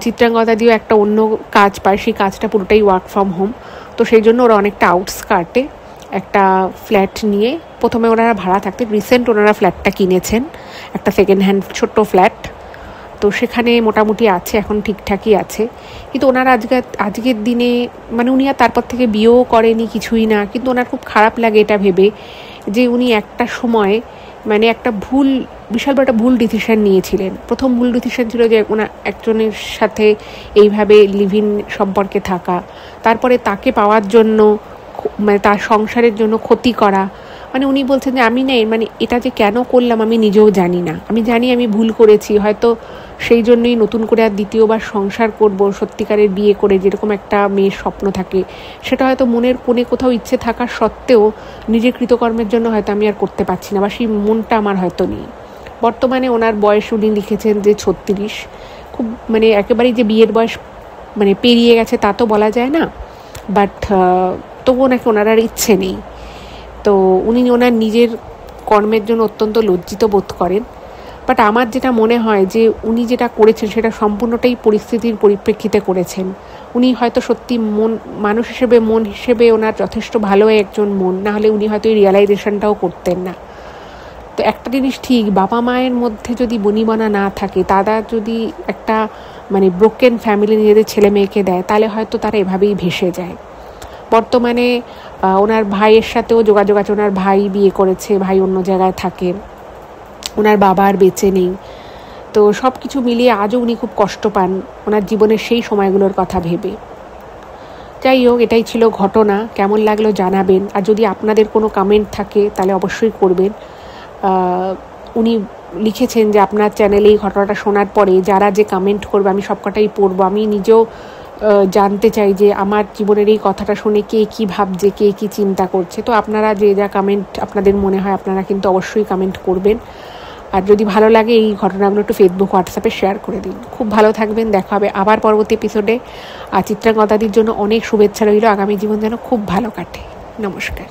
চিত্রাঙ্গদাদিও একটা অন্য কাজ পায়, সেই কাজটা পুরোটাই ওয়ার্ক ফ্রম হোম। তো সেই জন্য ওরা অনেকটা আউটস্কার্টে একটা ফ্ল্যাট নিয়ে, প্রথমে ওনারা ভাড়া থাকতেন, রিসেন্ট ওনারা ফ্ল্যাটটা কিনেছেন, একটা সেকেন্ড হ্যান্ড ছোট্ট ফ্ল্যাট। তো সেখানে মোটামুটি আছে, এখন ঠিকঠাকই আছে। কিন্তু ওনার আজকের দিনে মানে উনি আর তারপর থেকে বিয়েও করেনি, কিছুই না, কিন্তু ওনার খুব খারাপ লাগে এটা ভেবে যে উনি একটা সময় মানে একটা বিশাল বড় একটা ভুল ডিসিশন নিয়েছিলেন। প্রথম ভুল ডিসিশন ছিল যে ওনার একজনের সাথে এইভাবে লিভ ইন সম্পর্কে থাকা, তারপরে তাকে পাওয়ার জন্য মানে তার সংসারের জন্য ক্ষতি করা। মানে উনি বলছেন যে আমি মানে এটা যে কেন করলাম আমি নিজেও জানি না, আমি জানি আমি ভুল করেছি, হয়তো সেই জন্যই নতুন করে আর দ্বিতীয়বার সংসার করব সত্যিকারের বিয়ে করে, যেরকম একটা মেয়ের স্বপ্ন থাকে, সেটা হয়তো মনের কোণে কোথাও ইচ্ছে থাকার সত্ত্বেও নিজের কৃতকর্মের জন্য হয়তো আমি আর করতে পারছি না, বা সেই মনটা আমার হয়তো নেই। বর্তমানে ওনার বয়স উনি লিখেছেন যে 36, খুব মানে একেবারেই যে বিয়ের বয়স মানে পেরিয়ে গেছে তা তো বলা যায় না, বাট তবুও নাকি ওনার আর ইচ্ছে নেই। তো উনি ওনার নিজের কর্মের জন্য অত্যন্ত লজ্জিত বোধ করেন। বাট আমার যেটা মনে হয় যে উনি যেটা করেছেন সেটা সম্পূর্ণটাই পরিস্থিতির পরিপ্রেক্ষিতে করেছেন। উনি হয়তো সত্যি মানুষ হিসেবে মন হিসেবে ওনার যথেষ্ট ভালো একজন মন, না হলে উনি হয়তো এই রিয়ালাইজেশনটাও করতেন না। তো একটা জিনিস ঠিক, বাবা মায়ের মধ্যে যদি বনিবনা না থাকে, তারা যদি একটা মানে ব্রোকেন ফ্যামিলি নিজেদের ছেলে মেয়েকে দেয়, তাহলে হয়তো তারা এভাবেই ভেসে যায়। বর্তমানে ওনার ভাইয়ের সাথেও যোগাযোগ আছে, ওনার ভাই বিয়ে করেছে, ভাই অন্য জায়গায় থাকে, ওনার বাবা আর বেঁচে নেই। তো সব কিছু মিলিয়ে আজও উনি খুব কষ্ট পান ওনার জীবনের সেই সময়গুলোর কথা ভেবে। যাই হোক, এটাই ছিল ঘটনা। কেমন লাগলো জানাবেন, আর যদি আপনাদের কোনো কমেন্ট থাকে তাহলে অবশ্যই করবেন। উনি লিখেছেন যে আপনার চ্যানেলে এই ঘটনাটা শোনার পরে যারা যে কমেন্ট করবে আমি সবকটাই পড়বো। আমি নিজেও জানতে চাই যে আমার জীবনের এই কথাটা শুনে কে কী ভাবছে, কে কী চিন্তা করছে। তো আপনারা যে যা কমেন্ট আপনাদের মনে হয় আপনারা কিন্তু অবশ্যই কমেন্ট করবেন। আর যদি ভালো লাগে এই ঘটনাগুলো একটু ফেসবুক হোয়াটসঅ্যাপে শেয়ার করে দিন। খুব ভালো থাকবেন, দেখা হবে আবার পরবর্তী এপিসোডে। আর চিত্রাঙ্গদাদির জন্য অনেক শুভেচ্ছা রইল, আগামী জীবন যেন খুব ভালো কাটে। নমস্কার।